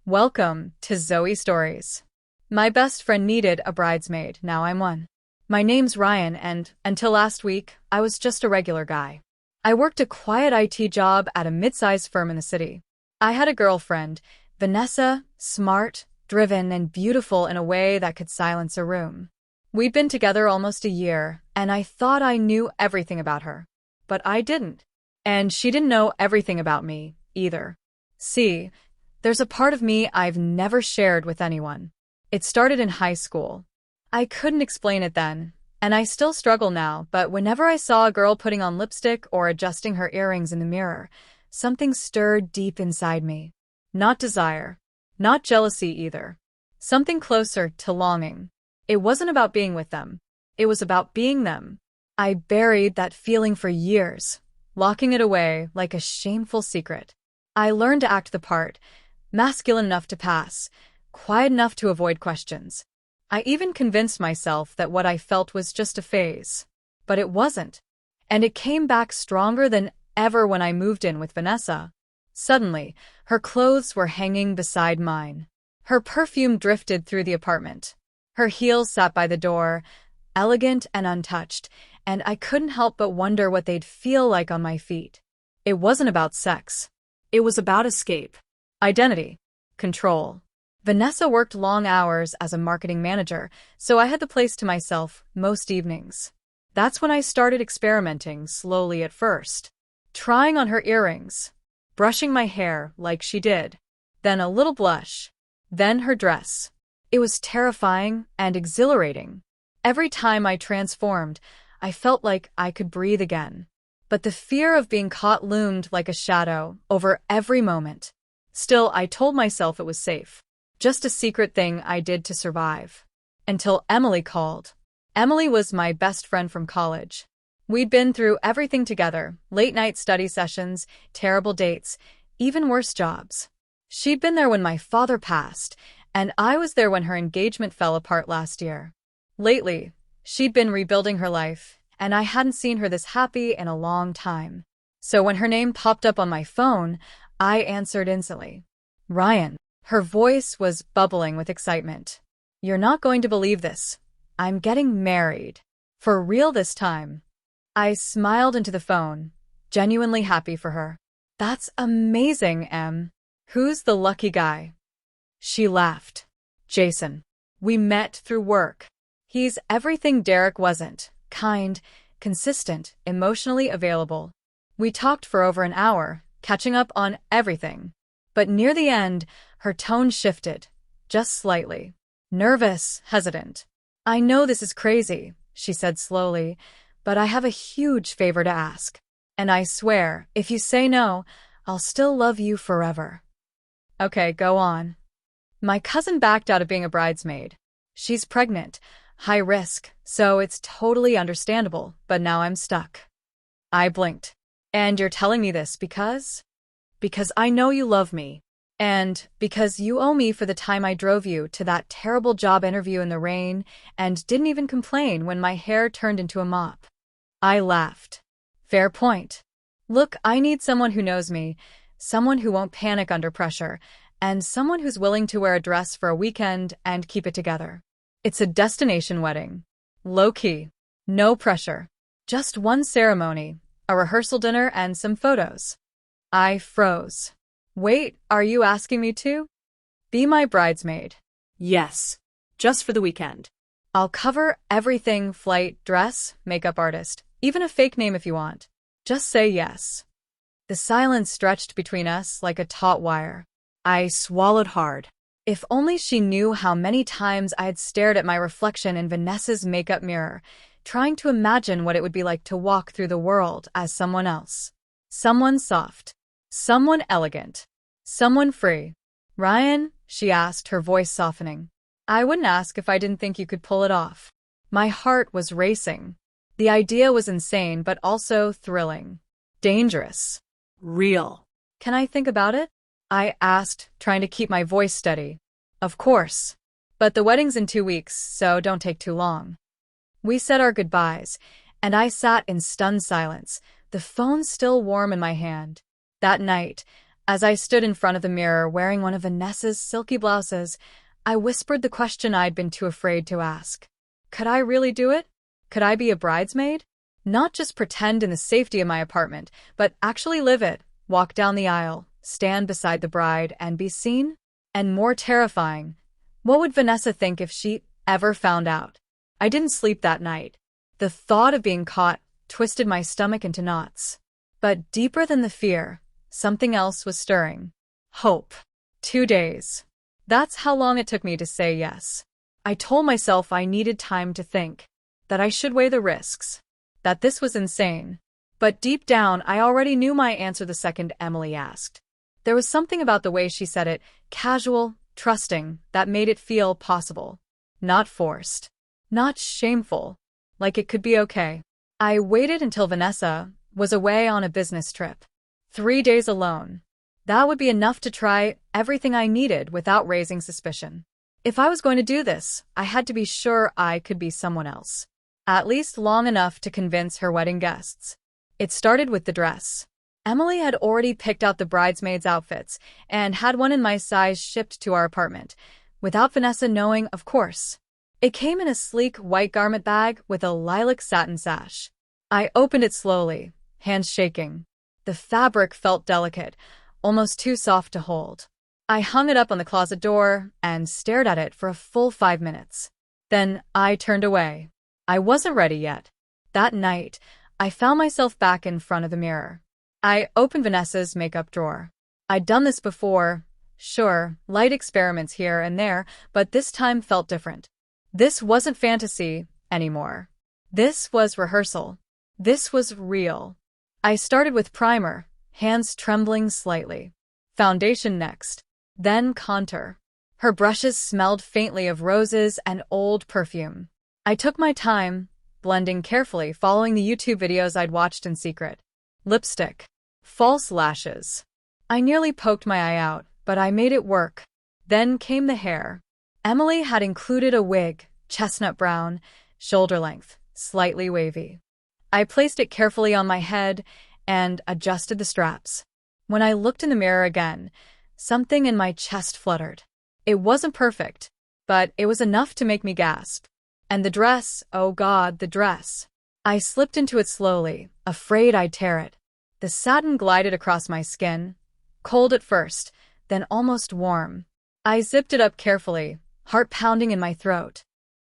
Welcome to Zoe Stories. My best friend needed a bridesmaid, now I'm one. My name's Ryan, and until last week, I was just a regular guy. I worked a quiet IT job at a mid-sized firm in the city. I had a girlfriend, Vanessa, smart, driven, and beautiful in a way that could silence a room. We'd been together almost a year, and I thought I knew everything about her. But I didn't. And she didn't know everything about me, either. See, there's a part of me I've never shared with anyone. It started in high school. I couldn't explain it then, and I still struggle now, but whenever I saw a girl putting on lipstick or adjusting her earrings in the mirror, something stirred deep inside me. Not desire, not jealousy either. Something closer to longing. It wasn't about being with them. It was about being them. I buried that feeling for years, locking it away like a shameful secret. I learned to act the part, masculine enough to pass, quiet enough to avoid questions. I even convinced myself that what I felt was just a phase. But it wasn't. And it came back stronger than ever when I moved in with Vanessa. Suddenly, her clothes were hanging beside mine. Her perfume drifted through the apartment. Her heels sat by the door, elegant and untouched, and I couldn't help but wonder what they'd feel like on my feet. It wasn't about sex. It was about escape. Identity. Control. Vanessa worked long hours as a marketing manager, so I had the place to myself most evenings. That's when I started experimenting slowly at first. Trying on her earrings. Brushing my hair like she did. Then a little blush. Then her dress. It was terrifying and exhilarating. Every time I transformed, I felt like I could breathe again. But the fear of being caught loomed like a shadow over every moment. Still, I told myself it was safe. Just a secret thing I did to survive. Until Emily called. Emily was my best friend from college. We'd been through everything together, late-night study sessions, terrible dates, even worse jobs. She'd been there when my father passed, and I was there when her engagement fell apart last year. Lately, she'd been rebuilding her life, and I hadn't seen her this happy in a long time. So when her name popped up on my phone, I answered instantly. Ryan. Her voice was bubbling with excitement. You're not going to believe this. I'm getting married. For real this time. I smiled into the phone, genuinely happy for her. That's amazing, Em. Who's the lucky guy? She laughed. Jason. We met through work. He's everything Derek wasn't. Kind, consistent, emotionally available. We talked for over an hour, catching up on everything. But near the end, her tone shifted, just slightly. Nervous, hesitant. I know this is crazy, she said slowly, but I have a huge favor to ask. And I swear, if you say no, I'll still love you forever. Okay, go on. My cousin backed out of being a bridesmaid. She's pregnant, high risk, so it's totally understandable, but now I'm stuck. I blinked. And you're telling me this because? Because I know you love me. And because you owe me for the time I drove you to that terrible job interview in the rain and didn't even complain when my hair turned into a mop. I laughed. Fair point. Look, I need someone who knows me, someone who won't panic under pressure, and someone who's willing to wear a dress for a weekend and keep it together. It's a destination wedding. Low-key. No pressure. Just one ceremony, a rehearsal dinner, and some photos. I froze. Wait, are you asking me to? Be my bridesmaid. Yes, just for the weekend. I'll cover everything: flight, dress, makeup artist, even a fake name if you want. Just say yes. The silence stretched between us like a taut wire. I swallowed hard. If only she knew how many times I had stared at my reflection in Vanessa's makeup mirror, trying to imagine what it would be like to walk through the world as someone else. Someone soft. Someone elegant. Someone free. Ryan, she asked, her voice softening. I wouldn't ask if I didn't think you could pull it off. My heart was racing. The idea was insane, but also thrilling. Dangerous. Real. Can I think about it? I asked, trying to keep my voice steady. Of course. But the wedding's in 2 weeks, so don't take too long. We said our goodbyes, and I sat in stunned silence, the phone still warm in my hand. That night, As I stood in front of the mirror wearing one of Vanessa's silky blouses, I whispered the question I'd been too afraid to ask. Could I really do it? Could I be a bridesmaid? Not just pretend in the safety of my apartment, but actually live it, walk down the aisle, stand beside the bride, and be seen? And more terrifying, what would Vanessa think if she ever found out? I didn't sleep that night. The thought of being caught twisted my stomach into knots. But deeper than the fear, something else was stirring. Hope. 2 days. That's how long it took me to say yes. I told myself I needed time to think, that I should weigh the risks, that this was insane. But deep down, I already knew my answer the second Emily asked. There was something about the way she said it, casual, trusting, that made it feel possible. Not forced. Not shameful. Like it could be okay. I waited until Vanessa was away on a business trip. 3 days alone. That would be enough to try everything I needed without raising suspicion. If I was going to do this, I had to be sure I could be someone else. At least long enough to convince her wedding guests. It started with the dress. Emily had already picked out the bridesmaids' outfits and had one in my size shipped to our apartment, without Vanessa knowing, of course. It came in a sleek white garment bag with a lilac satin sash. I opened it slowly, hands shaking. The fabric felt delicate, almost too soft to hold. I hung it up on the closet door and stared at it for a full 5 minutes. Then I turned away. I wasn't ready yet. That night, I found myself back in front of the mirror. I opened Vanessa's makeup drawer. I'd done this before. Sure, light experiments here and there, but this time felt different. This wasn't fantasy anymore. This was rehearsal. This was real. I started with primer, hands trembling slightly. Foundation next. Then contour. Her brushes smelled faintly of roses and old perfume. I took my time, blending carefully, following the YouTube videos I'd watched in secret. Lipstick. False lashes. I nearly poked my eye out, but I made it work. Then came the hair. Emily had included a wig, chestnut brown, shoulder length, slightly wavy. I placed it carefully on my head and adjusted the straps. When I looked in the mirror again, something in my chest fluttered. It wasn't perfect, but it was enough to make me gasp. And the dress, oh God, the dress. I slipped into it slowly, afraid I'd tear it. The satin glided across my skin, cold at first, then almost warm. I zipped it up carefully, heart pounding in my throat.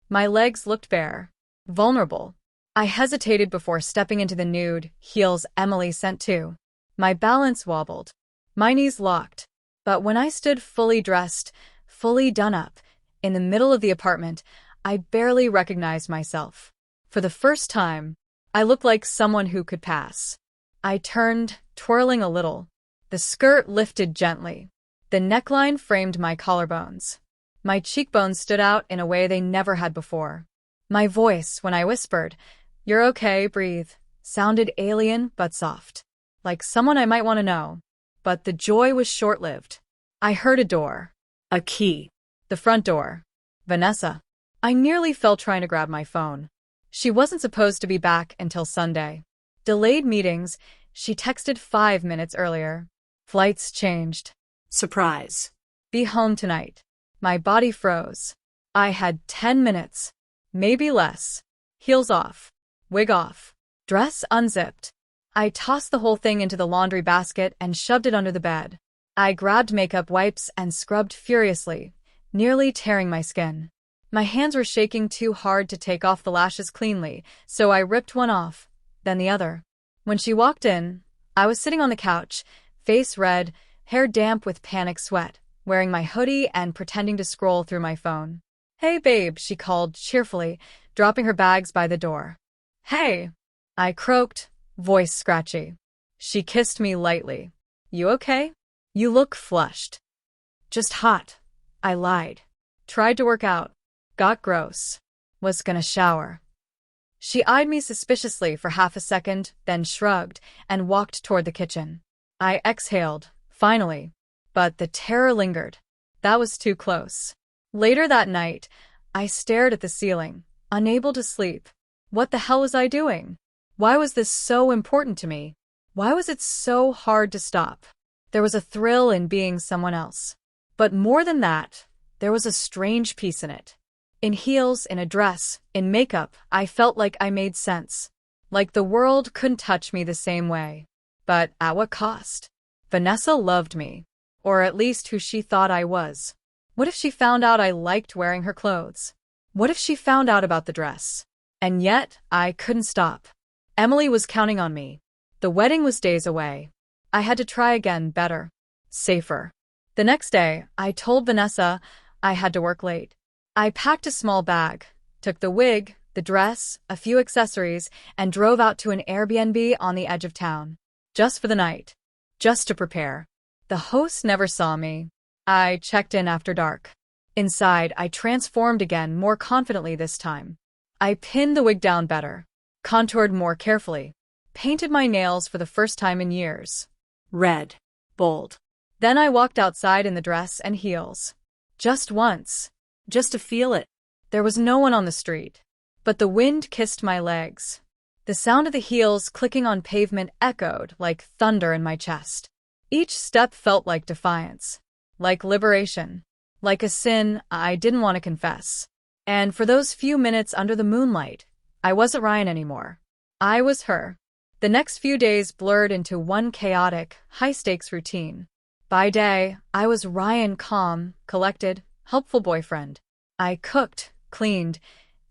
My legs looked bare, vulnerable. I hesitated before stepping into the nude heels Emily sent too. My balance wobbled. My knees locked. But when I stood fully dressed, fully done up, in the middle of the apartment, I barely recognized myself. For the first time, I looked like someone who could pass. I turned, twirling a little. The skirt lifted gently. The neckline framed my collarbones. My cheekbones stood out in a way they never had before. My voice, when I whispered, "You're okay, breathe," sounded alien but soft. Like someone I might want to know. But the joy was short-lived. I heard a door. A key. The front door. Vanessa. I nearly fell trying to grab my phone. She wasn't supposed to be back until Sunday. Delayed meetings. She texted 5 minutes earlier. Flights changed. Surprise. Be home tonight. My body froze. I had 10 minutes. Maybe less. Heels off. Wig off. Dress unzipped. I tossed the whole thing into the laundry basket and shoved it under the bed. I grabbed makeup wipes and scrubbed furiously, nearly tearing my skin. My hands were shaking too hard to take off the lashes cleanly, so I ripped one off, then the other. When she walked in, I was sitting on the couch, face red, hair damp with panic sweat, wearing my hoodie and pretending to scroll through my phone. "Hey babe," she called cheerfully, dropping her bags by the door. "Hey," I croaked, voice scratchy. She kissed me lightly. "You okay? You look flushed." "Just hot," I lied. "Tried to work out. Got gross. Was gonna shower." She eyed me suspiciously for half a second, then shrugged and walked toward the kitchen. I exhaled, finally. But the terror lingered. That was too close. Later that night, I stared at the ceiling, unable to sleep. What the hell was I doing? Why was this so important to me? Why was it so hard to stop? There was a thrill in being someone else. But more than that, there was a strange peace in it. In heels, in a dress, in makeup, I felt like I made sense. Like the world couldn't touch me the same way. But at what cost? Vanessa loved me. Or at least who she thought I was. What if she found out I liked wearing her clothes? What if she found out about the dress? And yet, I couldn't stop. Emily was counting on me. The wedding was days away. I had to try again, better, safer. The next day, I told Vanessa I had to work late. I packed a small bag, took the wig, the dress, a few accessories, and drove out to an Airbnb on the edge of town. Just for the night. Just to prepare. The host never saw me. I checked in after dark. Inside, I transformed again, more confidently this time. I pinned the wig down better, contoured more carefully, painted my nails for the first time in years. Red. Bold. Then I walked outside in the dress and heels. Just once. Just to feel it. There was no one on the street. But the wind kissed my legs. The sound of the heels clicking on pavement echoed like thunder in my chest. Each step felt like defiance. Like liberation. Like a sin I didn't want to confess. And for those few minutes under the moonlight, I wasn't Ryan anymore. I was her. The next few days blurred into one chaotic, high-stakes routine. By day, I was Ryan, calm, collected, helpful boyfriend. I cooked, cleaned,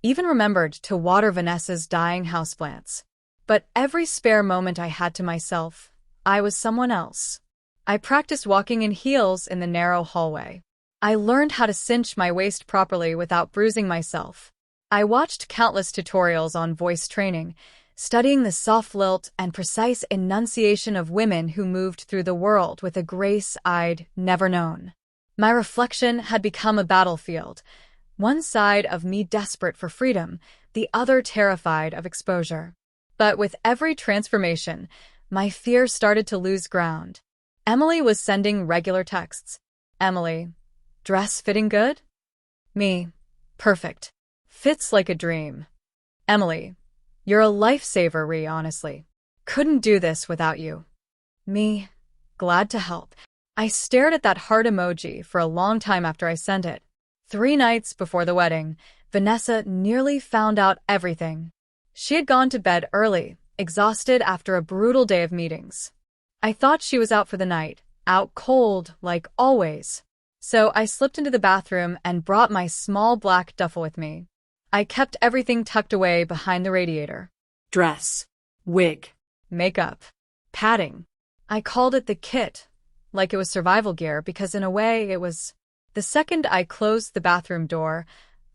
even remembered to water Vanessa's dying houseplants. But every spare moment I had to myself, I was someone else. I practiced walking in heels in the narrow hallway. I learned how to cinch my waist properly without bruising myself. I watched countless tutorials on voice training, studying the soft lilt and precise enunciation of women who moved through the world with a grace I'd never known. My reflection had become a battlefield, one side of me desperate for freedom, the other terrified of exposure. But with every transformation, my fear started to lose ground. Emily was sending regular texts. Emily, dress fitting good? Me, perfect. Fits like a dream. Emily, you're a lifesaver, Ree, honestly. Couldn't do this without you. Me, glad to help. I stared at that heart emoji for a long time after I sent it. 3 nights before the wedding, Vanessa nearly found out everything. She had gone to bed early, exhausted after a brutal day of meetings. I thought she was out for the night, out cold, like always. So I slipped into the bathroom and brought my small black duffel with me. I kept everything tucked away behind the radiator. Dress. Wig. Makeup. Padding. I called it the kit, like it was survival gear because in a way it was. The second I closed the bathroom door,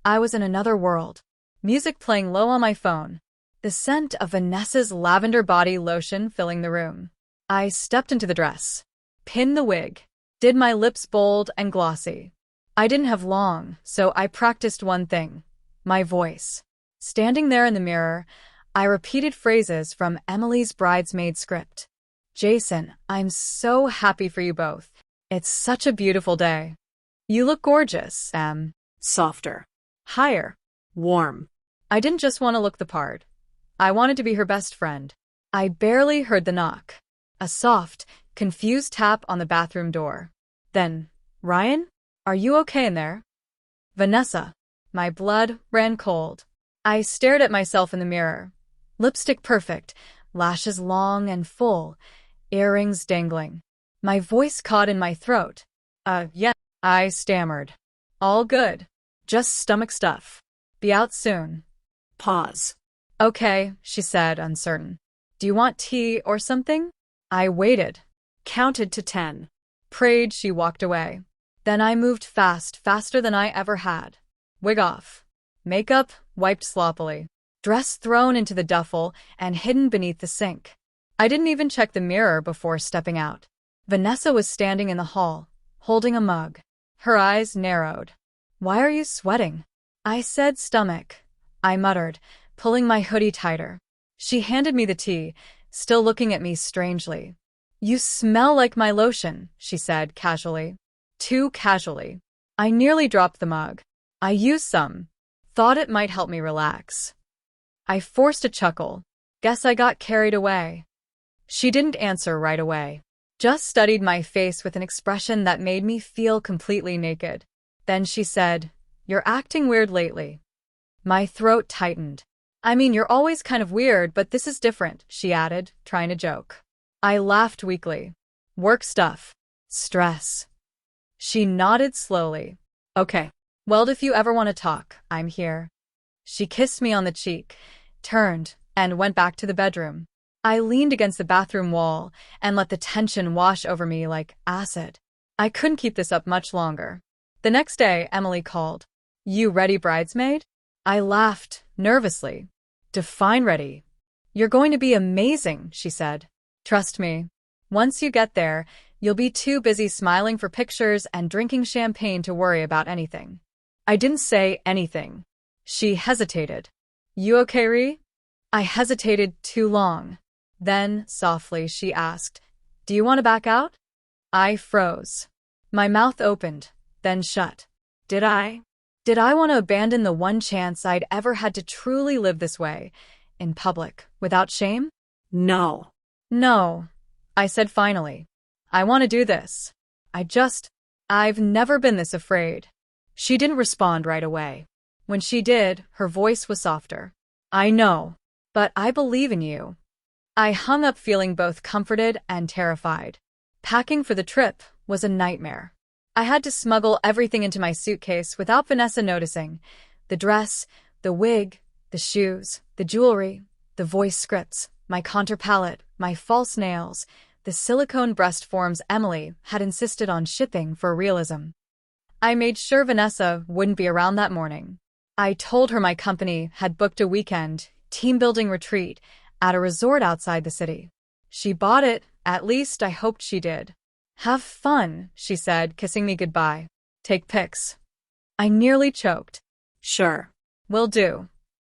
I was in another world. Music playing low on my phone. The scent of Vanessa's lavender body lotion filling the room. I stepped into the dress. Pinned the wig. Did my lips bold and glossy. I didn't have long, so I practiced one thing. My voice. Standing there in the mirror, I repeated phrases from Emily's Bridesmaid script. Jason, I'm so happy for you both. It's such a beautiful day. You look gorgeous, Em. Softer. Higher. Warm. I didn't just want to look the part. I wanted to be her best friend. I barely heard the knock. A soft, confused tap on the bathroom door. Then, Ryan? Are you okay in there? Vanessa. My blood ran cold. I stared at myself in the mirror. Lipstick perfect, lashes long and full, earrings dangling. My voice caught in my throat. Yeah, I stammered. All good. Just stomach stuff. Be out soon. Pause. Okay, she said, uncertain. Do you want tea or something? I waited. Counted to 10. Prayed she walked away. Then I moved fast, faster than I ever had. Wig off. Makeup wiped sloppily. Dress thrown into the duffel and hidden beneath the sink. I didn't even check the mirror before stepping out. Vanessa was standing in the hall, holding a mug. Her eyes narrowed. Why are you sweating? I said stomach. I muttered, pulling my hoodie tighter. She handed me the tea, still looking at me strangely. You smell like my lotion, she said casually. Too casually. I nearly dropped the mug. I used some. Thought it might help me relax. I forced a chuckle. Guess I got carried away. She didn't answer right away. just studied my face with an expression that made me feel completely naked. Then she said, "You're acting weird lately." My throat tightened. "I mean, you're always kind of weird, but this is different," she added, trying to joke. I laughed weakly. "Work stuff. Stress." She nodded slowly. "Okay. Well, if you ever want to talk, I'm here." She kissed me on the cheek, turned, and went back to the bedroom. I leaned against the bathroom wall and let the tension wash over me like acid. I couldn't keep this up much longer. The next day, Emily called. "You ready, bridesmaid?" I laughed, nervously. "Define ready." "You're going to be amazing," she said. "Trust me. Once you get there, you'll be too busy smiling for pictures and drinking champagne to worry about anything." I didn't say anything. She hesitated. "You okay, Ree?" I hesitated too long. Then, softly, she asked, "Do you want to back out?" I froze. My mouth opened, then shut. Did I? Did I want to abandon the one chance I'd ever had to truly live this way, in public, without shame? No. "No," I said finally. "I want to do this. I've never been this afraid." She didn't respond right away. When she did, her voice was softer. "I know, but I believe in you." I hung up feeling both comforted and terrified. Packing for the trip was a nightmare. I had to smuggle everything into my suitcase without Vanessa noticing. The dress, the wig, the shoes, the jewelry, the voice scripts, my contour palette, my false nails, the silicone breast forms Emily had insisted on shipping for realism. I made sure Vanessa wouldn't be around that morning. I told her my company had booked a weekend team-building retreat at a resort outside the city. She bought it, at least I hoped she did. "Have fun," she said, kissing me goodbye. "Take pics." I nearly choked. Sure. "Will do."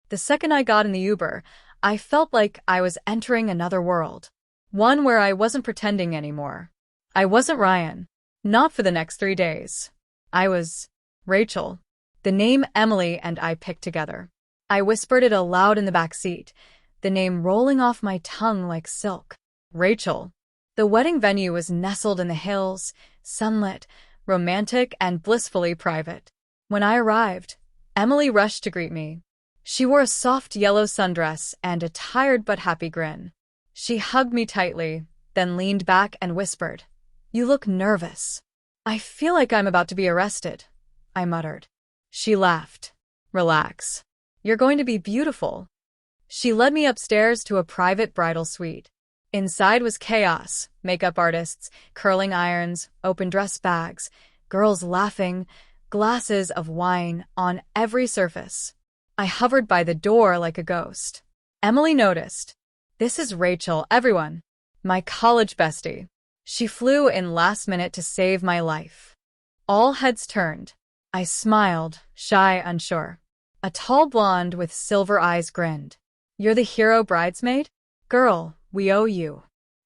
The second I got in the Uber, I felt like I was entering another world. One where I wasn't pretending anymore. I wasn't Ryan. Not for the next 3 days. I was Rachel. The name Emily and I picked together. I whispered it aloud in the back seat, the name rolling off my tongue like silk. Rachel. The wedding venue was nestled in the hills, sunlit, romantic, and blissfully private. When I arrived, Emily rushed to greet me. She wore a soft yellow sundress and a tired but happy grin. She hugged me tightly, then leaned back and whispered, "You look nervous." "I feel like I'm about to be arrested," I muttered. She laughed. "Relax. You're going to be beautiful." She led me upstairs to a private bridal suite. Inside was chaos, makeup artists, curling irons, open dress bags, girls laughing, glasses of wine on every surface. I hovered by the door like a ghost. Emily noticed. "This is Rachel, everyone. My college bestie." She flew in last minute to save my life. All heads turned. I smiled, shy, unsure. A tall blonde with silver eyes grinned. "You're the hero bridesmaid? Girl, we owe you."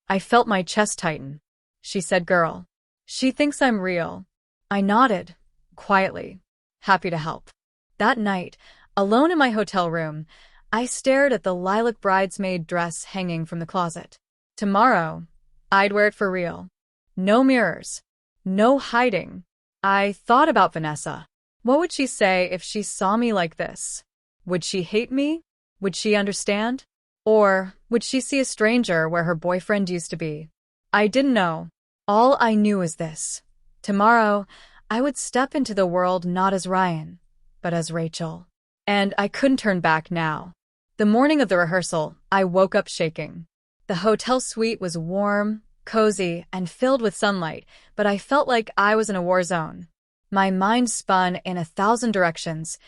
I felt my chest tighten. She said, "Girl." She thinks I'm real. I nodded, quietly, happy to help. That night, alone in my hotel room, I stared at the lilac bridesmaid dress hanging from the closet. Tomorrow, I'd wear it for real. No mirrors. No hiding. I thought about Vanessa. What would she say if she saw me like this? Would she hate me? Would she understand? Or would she see a stranger where her boyfriend used to be? I didn't know. All I knew is this. Tomorrow, I would step into the world not as Ryan, but as Rachel. And I couldn't turn back now. The morning of the rehearsal, I woke up shaking. The hotel suite was warm, cozy, and filled with sunlight, but I felt like I was in a war zone. My mind spun in 1,000 directions.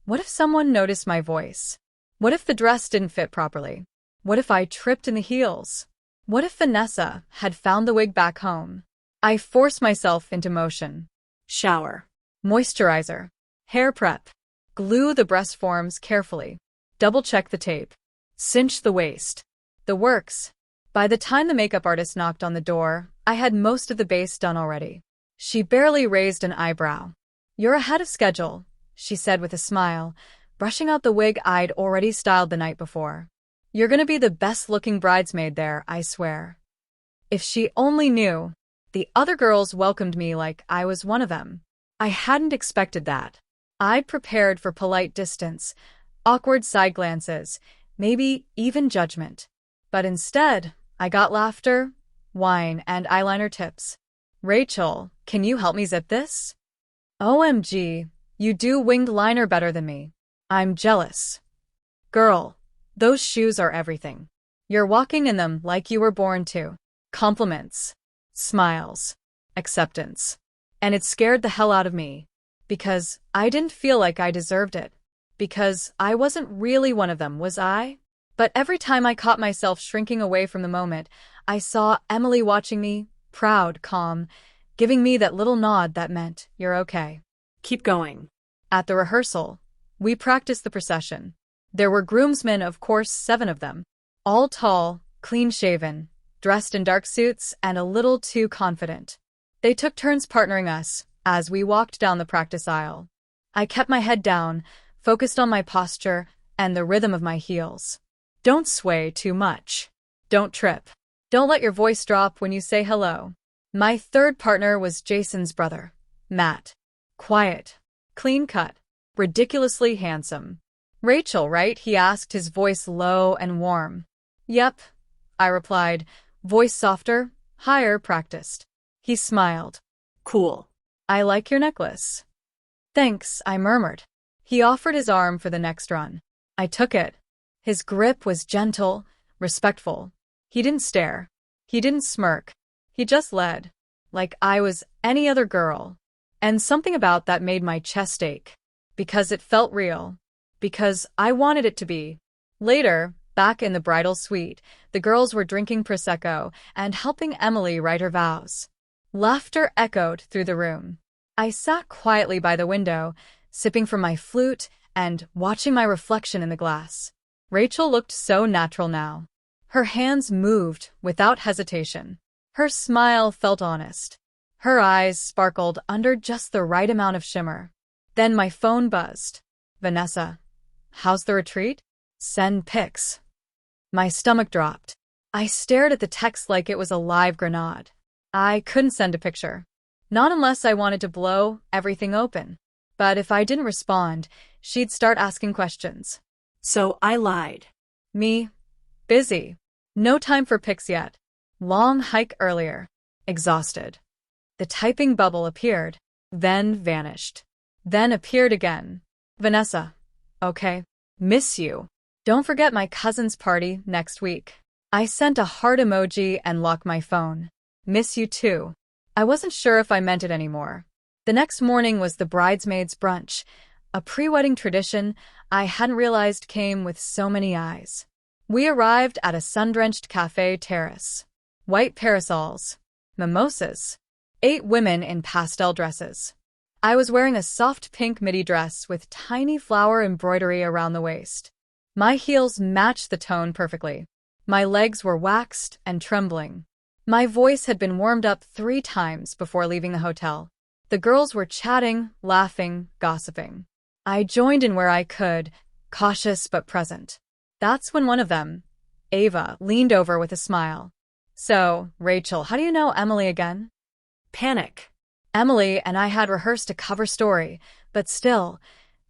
What if someone noticed my voice? What if the dress didn't fit properly? What if I tripped in the heels? What if Vanessa had found the wig back home? I forced myself into motion. Shower. Moisturizer. Hair prep. Glue the breast forms carefully. Double-check the tape. Cinch the waist. The works. By the time the makeup artist knocked on the door, I had most of the base done already. She barely raised an eyebrow. "You're ahead of schedule," she said with a smile, brushing out the wig I'd already styled the night before. "You're gonna be the best-looking bridesmaid there, I swear." If she only knew. The other girls welcomed me like I was one of them. I hadn't expected that. I'd prepared for polite distance, awkward side glances, maybe even judgment. But instead, I got laughter, wine, and eyeliner tips. Rachel, can you help me zip this? OMG, you do winged liner better than me. I'm jealous. Girl, those shoes are everything. You're walking in them like you were born to. Compliments, smiles, acceptance. And it scared the hell out of me. Because I didn't feel like I deserved it. Because I wasn't really one of them, was I? But every time I caught myself shrinking away from the moment, I saw Emily watching me, proud, calm, giving me that little nod that meant, you're okay. Keep going. At the rehearsal, we practiced the procession. There were groomsmen, of course, 7 of them. All tall, clean-shaven, dressed in dark suits, and a little too confident. They took turns partnering us as we walked down the practice aisle. I kept my head down, focused on my posture and the rhythm of my heels. Don't sway too much. Don't trip. Don't let your voice drop when you say hello. My third partner was Jason's brother, Matt. Quiet, clean-cut, ridiculously handsome. Rachel, right? He asked, his voice low and warm. Yep, I replied, voice softer, higher, practiced. He smiled. Cool. I like your necklace. Thanks, I murmured. He offered his arm for the next run. I took it. His grip was gentle, respectful. He didn't stare. He didn't smirk. He just led, like I was any other girl. And something about that made my chest ache. Because it felt real. Because I wanted it to be. Later, back in the bridal suite, the girls were drinking Prosecco and helping Emily write her vows. Laughter echoed through the room. I sat quietly by the window, sipping from my flute and watching my reflection in the glass. Rachel looked so natural now. Her hands moved without hesitation. Her smile felt honest. Her eyes sparkled under just the right amount of shimmer. Then my phone buzzed. Vanessa, how's the retreat? Send pics. My stomach dropped. I stared at the text like it was a live grenade. I couldn't send a picture. Not unless I wanted to blow everything open. But if I didn't respond, she'd start asking questions. So I lied. Me? Busy. No time for pics yet. Long hike earlier. Exhausted. The typing bubble appeared, then vanished. Then appeared again. Vanessa. Okay. Miss you. Don't forget my cousin's party next week. I sent a heart emoji and locked my phone. Miss you too. I wasn't sure if I meant it anymore. The next morning was the bridesmaids' brunch, a pre-wedding tradition I hadn't realized came with so many eyes. We arrived at a sun-drenched cafe terrace. White parasols. Mimosas. 8 women in pastel dresses. I was wearing a soft pink midi dress with tiny flower embroidery around the waist. My heels matched the tone perfectly. My legs were waxed and trembling. My voice had been warmed up 3 times before leaving the hotel. The girls were chatting, laughing, gossiping. I joined in where I could, cautious but present. That's when one of them, Ava, leaned over with a smile. So, Rachel, how do you know Emily again? Panic. Emily and I had rehearsed a cover story, but still,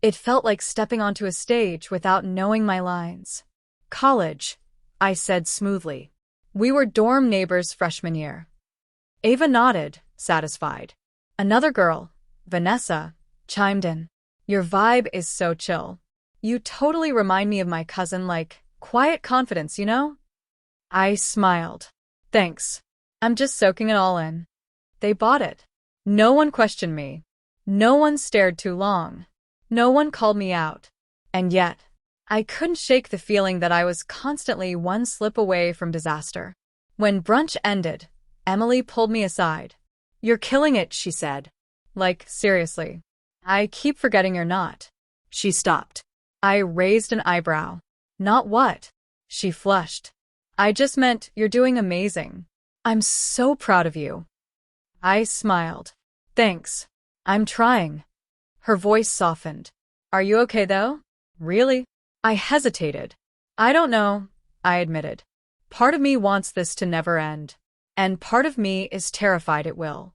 it felt like stepping onto a stage without knowing my lines. College, I said smoothly. We were dorm neighbors freshman year. Ava nodded, satisfied. Another girl, Vanessa, chimed in. Your vibe is so chill. You totally remind me of my cousin, like, quiet confidence, you know? I smiled. Thanks. I'm just soaking it all in. They bought it. No one questioned me. No one stared too long. No one called me out. And yet, I couldn't shake the feeling that I was constantly one slip away from disaster. When brunch ended, Emily pulled me aside. You're killing it, she said. Like, seriously. I keep forgetting you're not. She stopped. I raised an eyebrow. Not what? She flushed. I just meant you're doing amazing. I'm so proud of you. I smiled. Thanks. I'm trying. Her voice softened. Are you okay though? Really? I hesitated. I don't know, I admitted. Part of me wants this to never end. And part of me is terrified it will.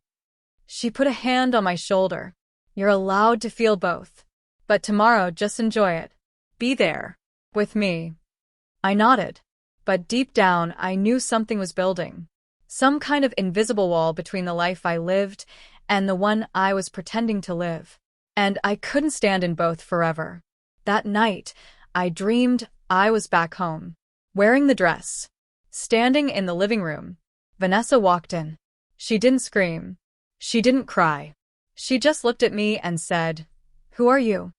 She put a hand on my shoulder. You're allowed to feel both. But tomorrow, just enjoy it. Be there. With me. I nodded. But deep down, I knew something was building. Some kind of invisible wall between the life I lived and the one I was pretending to live. And I couldn't stand in both forever. That night, I dreamed I was back home, wearing the dress. Standing in the living room, Vanessa walked in. She didn't scream. She didn't cry. She just looked at me and said, "Who are you?"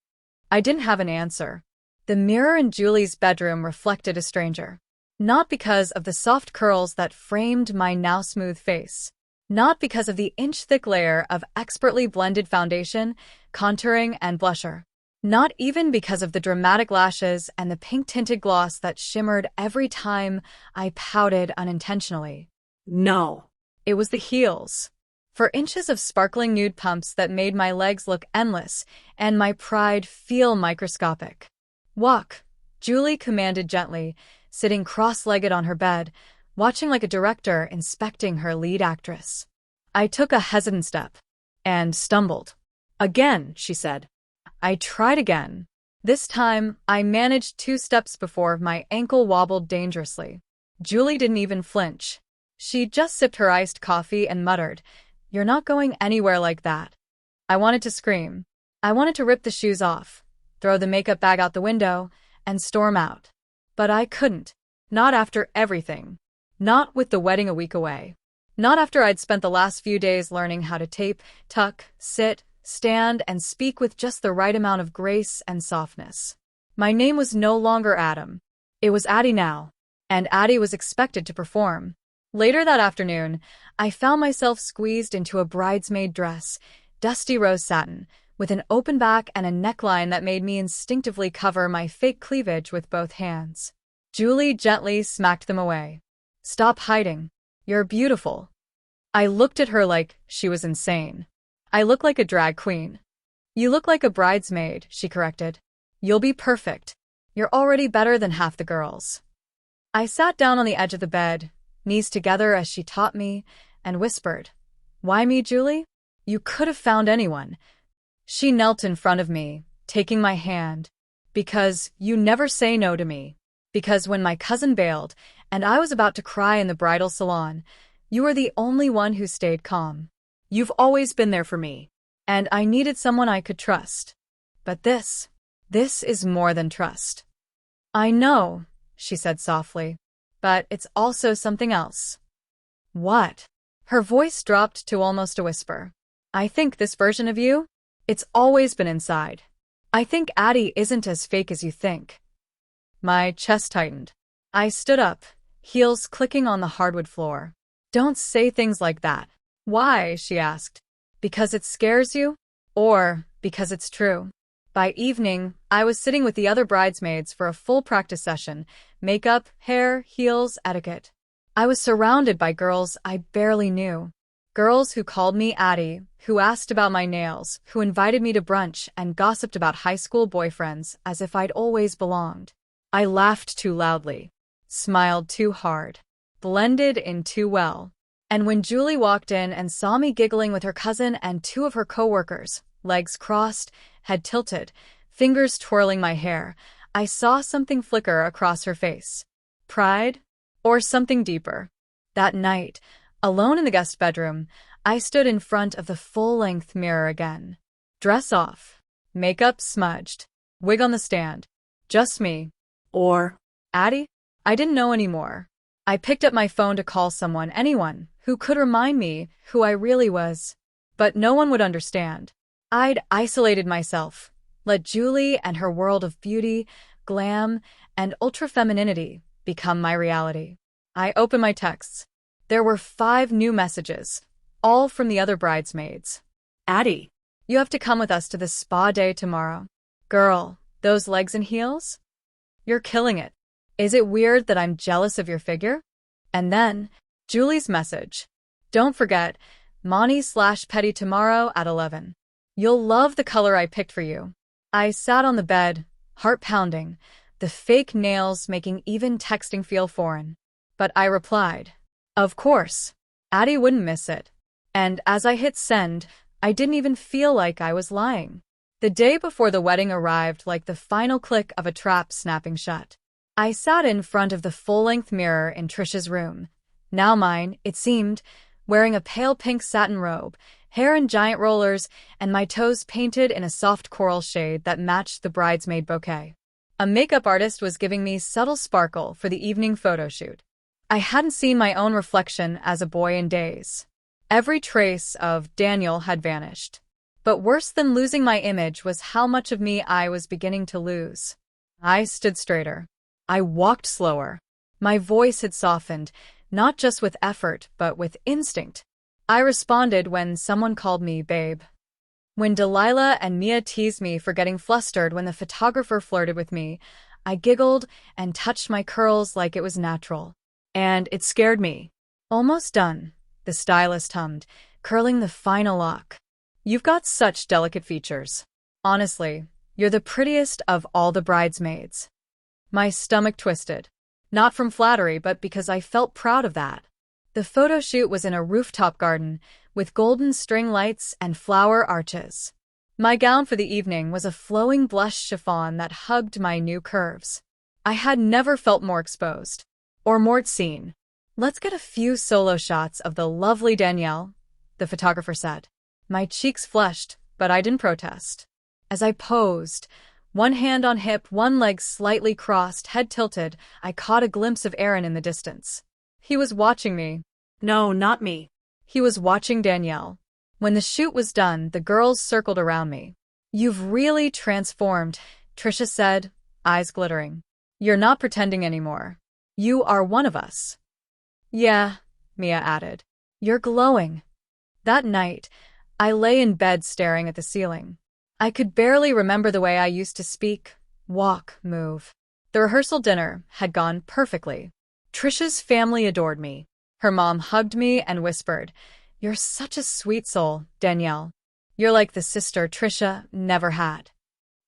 I didn't have an answer. The mirror in Julie's bedroom reflected a stranger. Not because of the soft curls that framed my now smooth face. Not because of the inch-thick layer of expertly blended foundation, contouring, and blusher. Not even because of the dramatic lashes and the pink-tinted gloss that shimmered every time I pouted unintentionally. No. It was the heels. 4 inches of sparkling nude pumps that made my legs look endless and my pride feel microscopic. "Walk," Julie commanded gently, sitting cross-legged on her bed, watching like a director inspecting her lead actress. I took a hesitant step and stumbled. "Again," she said. I tried again. This time, I managed 2 steps before my ankle wobbled dangerously. Julie didn't even flinch. She just sipped her iced coffee and muttered, "You're not going anywhere like that." I wanted to scream. I wanted to rip the shoes off, throw the makeup bag out the window, and storm out. But I couldn't. Not after everything. Not with the wedding a week away. Not after I'd spent the last few days learning how to tape, tuck, sit, stand, and speak with just the right amount of grace and softness. My name was no longer Adam. It was Addie now. And Addie was expected to perform. Later that afternoon, I found myself squeezed into a bridesmaid dress, dusty rose satin, with an open back and a neckline that made me instinctively cover my fake cleavage with both hands. Julie gently smacked them away. "Stop hiding. You're beautiful." I looked at her like she was insane. "I look like a drag queen." "You look like a bridesmaid," she corrected. "You'll be perfect. You're already better than half the girls." I sat down on the edge of the bed, knees together as she taught me, and whispered, "Why me, Julie? You could have found anyone." She knelt in front of me, taking my hand. "Because you never say no to me. Because when my cousin bailed, and I was about to cry in the bridal salon, you were the only one who stayed calm. You've always been there for me. And I needed someone I could trust. But this is more than trust." "I know," she said softly. "But it's also something else." "What?" Her voice dropped to almost a whisper. "I think this version of you, it's always been inside. I think Addie isn't as fake as you think." My chest tightened. I stood up, heels clicking on the hardwood floor. "Don't say things like that." "Why?" she asked. "Because it scares you? Or because it's true?" By evening, I was sitting with the other bridesmaids for a full practice session: makeup, hair, heels, etiquette. I was surrounded by girls I barely knew. Girls who called me Addie, who asked about my nails, who invited me to brunch and gossiped about high school boyfriends as if I'd always belonged. I laughed too loudly, smiled too hard, blended in too well. And when Julie walked in and saw me giggling with her cousin and 2 of her coworkers, legs crossed, head tilted, fingers twirling my hair, I saw something flicker across her face. Pride? Or something deeper? That night, alone in the guest bedroom, I stood in front of the full-length mirror again. Dress off. Makeup smudged. Wig on the stand. Just me. Or Addie? I didn't know anymore. I picked up my phone to call someone, anyone, who could remind me who I really was. But no one would understand. I'd isolated myself, let Julie and her world of beauty, glam, and ultra-femininity become my reality. I opened my texts. There were 5 new messages, all from the other bridesmaids. Addie, "You have to come with us to the spa day tomorrow. Girl, those legs and heels? You're killing it. Is it weird that I'm jealous of your figure?" And then, Julie's message. "Don't forget, Mani/Petty tomorrow at 11. You'll love the color I picked for you." I sat on the bed, heart pounding, the fake nails making even texting feel foreign. But I replied, "Of course." Addie wouldn't miss it. And as I hit send, I didn't even feel like I was lying. The day before the wedding arrived like the final click of a trap snapping shut. I sat in front of the full-length mirror in Trisha's room. Now mine, it seemed, wearing a pale pink satin robe, hair in giant rollers, and my toes painted in a soft coral shade that matched the bridesmaid bouquet. A makeup artist was giving me subtle sparkle for the evening photo shoot. I hadn't seen my own reflection as a boy in days. Every trace of Daniel had vanished. But worse than losing my image was how much of me I was beginning to lose. I stood straighter. I walked slower. My voice had softened, not just with effort, but with instinct. I responded when someone called me babe. When Delilah and Mia teased me for getting flustered when the photographer flirted with me, I giggled and touched my curls like it was natural. And it scared me. Almost done, the stylist hummed, curling the final lock. You've got such delicate features. Honestly, you're the prettiest of all the bridesmaids. My stomach twisted. Not from flattery, but because I felt proud of that. The photo shoot was in a rooftop garden, with golden string lights and flower arches. My gown for the evening was a flowing blush chiffon that hugged my new curves. I had never felt more exposed. Or more seen. Let's get a few solo shots of the lovely Danielle, the photographer said. My cheeks flushed, but I didn't protest. As I posed, one hand on hip, one leg slightly crossed, head tilted, I caught a glimpse of Aaron in the distance. He was watching me. No, not me. He was watching Danielle. When the shoot was done, the girls circled around me. You've really transformed, Trisha said, eyes glittering. You're not pretending anymore. You are one of us. Yeah, Mia added. You're glowing. That night, I lay in bed staring at the ceiling. I could barely remember the way I used to speak, walk, move. The rehearsal dinner had gone perfectly. Trisha's family adored me. Her mom hugged me and whispered, "You're such a sweet soul, Danielle. You're like the sister Trisha never had."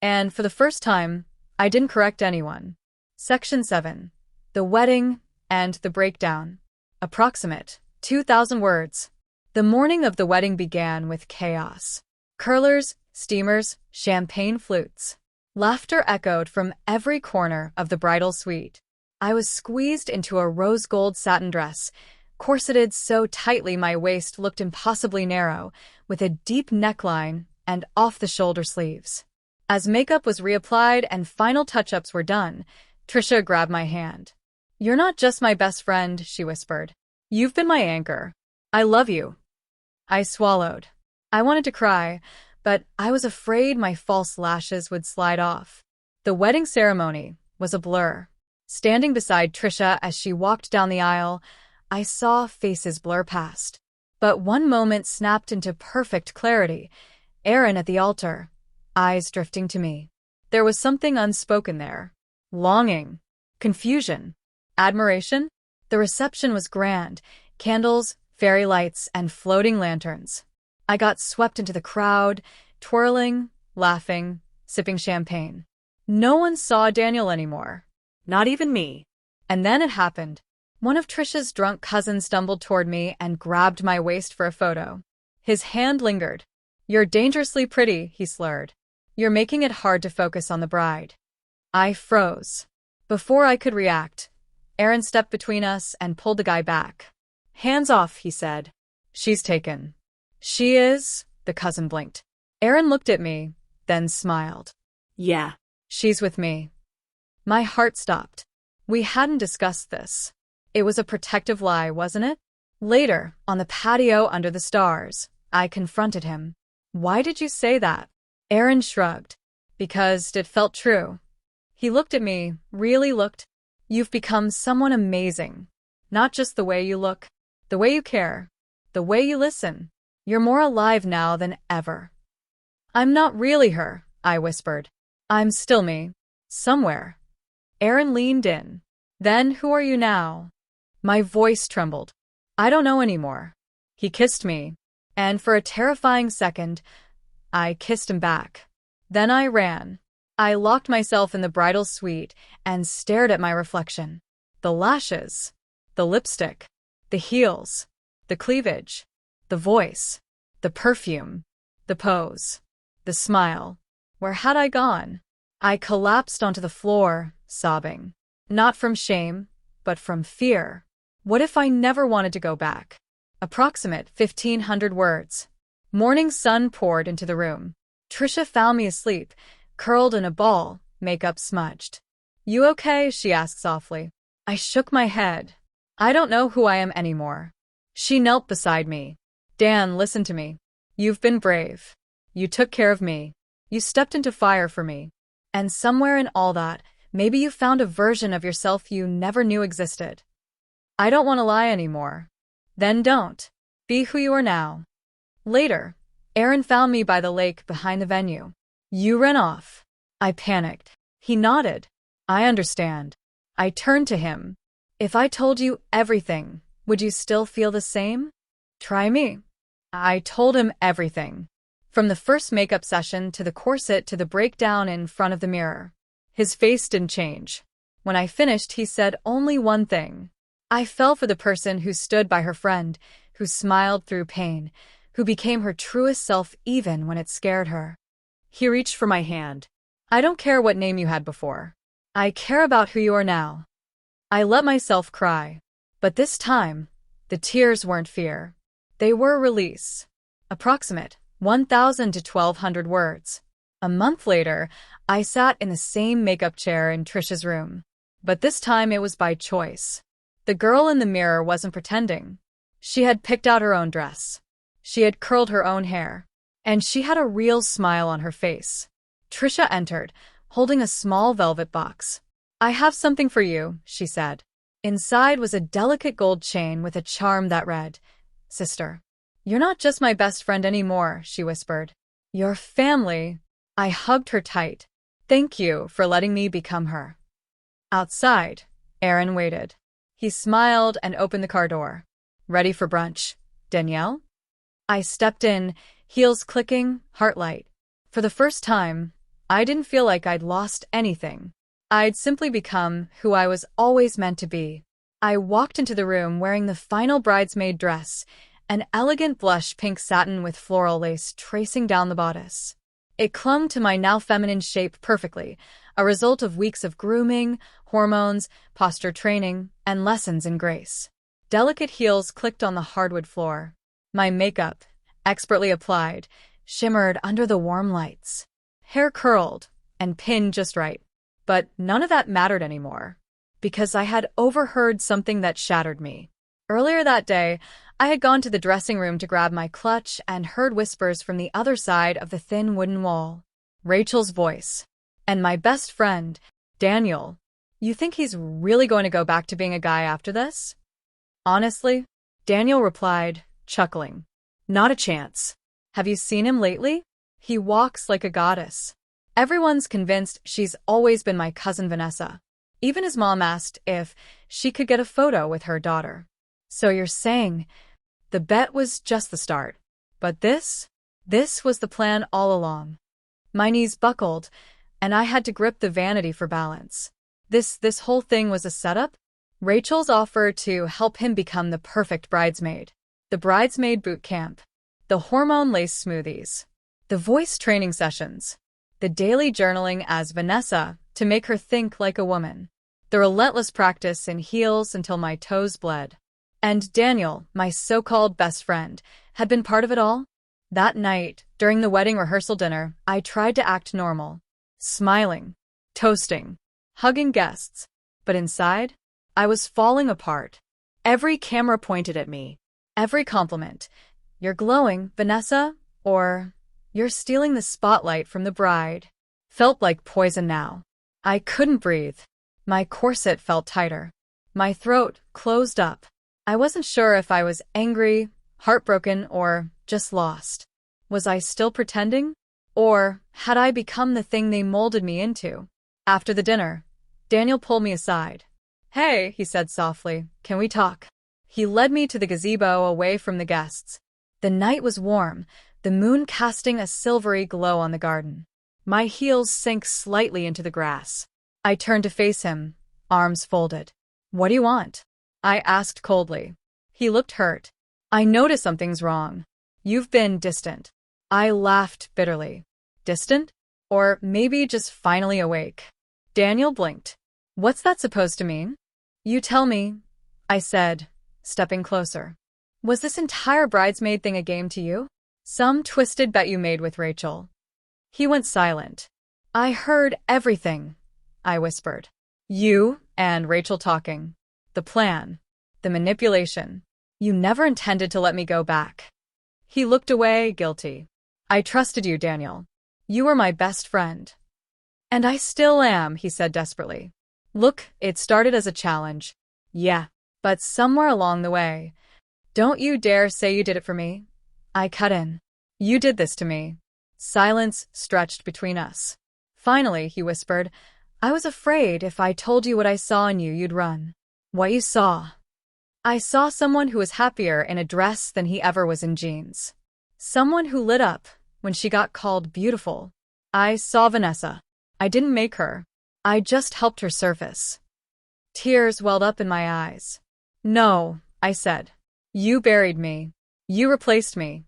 And for the first time, I didn't correct anyone. Section 7. The Wedding and the Breakdown. Approximate 2,000 words. The morning of the wedding began with chaos. Curlers, steamers, champagne flutes. Laughter echoed from every corner of the bridal suite. I was squeezed into a rose gold satin dress, corseted so tightly my waist looked impossibly narrow, with a deep neckline and off-the-shoulder sleeves. As makeup was reapplied and final touch-ups were done, Trisha grabbed my hand. "You're not just my best friend," she whispered. "You've been my anchor. I love you." I swallowed. I wanted to cry, but I was afraid my false lashes would slide off. The wedding ceremony was a blur. Standing beside Trisha as she walked down the aisle, I saw faces blur past. But one moment snapped into perfect clarity. Aaron at the altar, eyes drifting to me. There was something unspoken there. Longing. Confusion. Admiration. The reception was grand. Candles, fairy lights, and floating lanterns. I got swept into the crowd, twirling, laughing, sipping champagne. No one saw Daniel anymore. Not even me. And then it happened. One of Trisha's drunk cousins stumbled toward me and grabbed my waist for a photo. His hand lingered. "You're dangerously pretty," he slurred. "You're making it hard to focus on the bride." I froze. Before I could react, Aaron stepped between us and pulled the guy back. "Hands off," he said. "She's taken." "She is?" the cousin blinked. Aaron looked at me, then smiled. "Yeah. She's with me." My heart stopped. We hadn't discussed this. It was a protective lie, wasn't it? Later, on the patio under the stars, I confronted him. "Why did you say that?" Aaron shrugged. "Because it felt true." He looked at me, really looked. "You've become someone amazing. Not just the way you look, the way you care, the way you listen. You're more alive now than ever." "I'm not really her," I whispered. "I'm still me. Somewhere." Aaron leaned in. "Then who are you now?" My voice trembled. "I don't know anymore." He kissed me, and for a terrifying second, I kissed him back. Then I ran. I locked myself in the bridal suite and stared at my reflection. The lashes, the lipstick, the heels. The cleavage. The voice. The perfume. The pose. The smile. Where had I gone? I collapsed onto the floor, sobbing. Not from shame, but from fear. What if I never wanted to go back? Approximate 1,500 words. Morning sun poured into the room. Trisha found me asleep, curled in a ball, makeup smudged. "You okay?" she asked softly. I shook my head. "I don't know who I am anymore." She knelt beside me. "Dan, listen to me. You've been brave. You took care of me. You stepped into fire for me. And somewhere in all that, maybe you found a version of yourself you never knew existed. I don't want to lie anymore." "Then don't. Be who you are now." Later, Aaron found me by the lake behind the venue. "You ran off." I panicked. He nodded. "I understand." I turned to him. "If I told you everything, would you still feel the same?" "Try me." I told him everything. From the first makeup session to the corset to the breakdown in front of the mirror. His face didn't change. When I finished, he said only one thing. I fell for the person who stood by her friend, who smiled through pain, who became her truest self even when it scared her. He reached for my hand. "I don't care what name you had before. I care about who you are now." I let myself cry. But this time, the tears weren't fear. They were release. Approximate 1,000 to 1,200 words. A month later, I sat in the same makeup chair in Trisha's room. But this time it was by choice. The girl in the mirror wasn't pretending. She had picked out her own dress. She had curled her own hair. And she had a real smile on her face. Trisha entered, holding a small velvet box. "I have something for you," she said. Inside was a delicate gold chain with a charm that read, "Sister." "You're not just my best friend anymore," she whispered. "You're family." I hugged her tight. "Thank you for letting me become her." Outside, Aaron waited. He smiled and opened the car door. "Ready for brunch, Danielle?" I stepped in, heels clicking, heart light. For the first time, I didn't feel like I'd lost anything. I'd simply become who I was always meant to be. I walked into the room wearing the final bridesmaid dress, an elegant blush pink satin with floral lace tracing down the bodice. It clung to my now feminine shape perfectly, a result of weeks of grooming, hormones, posture training, and lessons in grace. Delicate heels clicked on the hardwood floor. My makeup, expertly applied, shimmered under the warm lights. Hair curled and pinned just right. But none of that mattered anymore, because I had overheard something that shattered me. Earlier that day, I had gone to the dressing room to grab my clutch and heard whispers from the other side of the thin wooden wall. Rachel's voice. "And my best friend, Daniel. You think he's really going to go back to being a guy after this?" "Honestly," Daniel replied, chuckling. "Not a chance. Have you seen him lately? He walks like a goddess. Everyone's convinced she's always been my cousin Vanessa. Even his mom asked if she could get a photo with her daughter." "So you're saying the bet was just the start. But this was the plan all along." My knees buckled, and I had to grip the vanity for balance. This whole thing was a setup? Rachel's offer to help him become the perfect bridesmaid. The bridesmaid boot camp. The hormone lace smoothies. The voice training sessions. The daily journaling as Vanessa to make her think like a woman. The relentless practice in heels until my toes bled. And Daniel, my so-called best friend, had been part of it all? That night, during the wedding rehearsal dinner, I tried to act normal. Smiling, toasting, hugging guests. But inside, I was falling apart. Every camera pointed at me. Every compliment. "You're glowing, Vanessa," or "You're stealing the spotlight from the bride," felt like poison now. I couldn't breathe. My corset felt tighter. My throat closed up. I wasn't sure if I was angry, heartbroken, or just lost. Was I still pretending? Or had I become the thing they molded me into? After the dinner, Daniel pulled me aside. "Hey," he said softly, "can we talk?" He led me to the gazebo away from the guests. The night was warm, the moon casting a silvery glow on the garden. My heels sank slightly into the grass. I turned to face him, arms folded. "What do you want?" I asked coldly. He looked hurt. I notice something's wrong. You've been distant. I laughed bitterly. Distant? Or maybe just finally awake. Daniel blinked. What's that supposed to mean? You tell me, I said, stepping closer. Was this entire bridesmaid thing a game to you? Some twisted bet you made with Rachel. He went silent. I heard everything, I whispered. You and Rachel talking. The plan. The manipulation. You never intended to let me go back. He looked away, guilty. I trusted you, Daniel. You were my best friend. And I still am, he said desperately. Look, it started as a challenge. Yeah, but somewhere along the way. Don't you dare say you did it for me. I cut in. You did this to me. Silence stretched between us. Finally, he whispered, I was afraid if I told you what I saw in you, you'd run. What you saw? I saw someone who was happier in a dress than he ever was in jeans. Someone who lit up when she got called beautiful. I saw Vanessa. I didn't make her. I just helped her surface. Tears welled up in my eyes. No, I said. You buried me. You replaced me.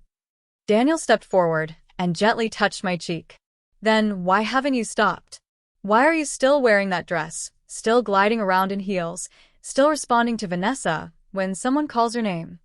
Daniel stepped forward and gently touched my cheek. Then why haven't you stopped? Why are you still wearing that dress, still gliding around in heels, still responding to Vanessa when someone calls her name?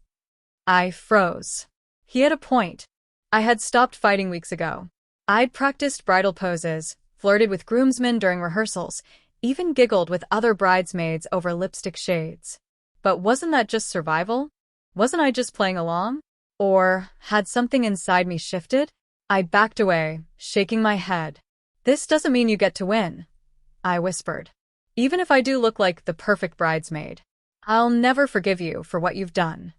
I froze. He had a point. I had stopped fighting weeks ago. I'd practiced bridal poses, flirted with groomsmen during rehearsals, even giggled with other bridesmaids over lipstick shades. But wasn't that just survival? Wasn't I just playing along? Or had something inside me shifted? I backed away, shaking my head. This doesn't mean you get to win, I whispered. Even if I do look like the perfect bridesmaid, I'll never forgive you for what you've done.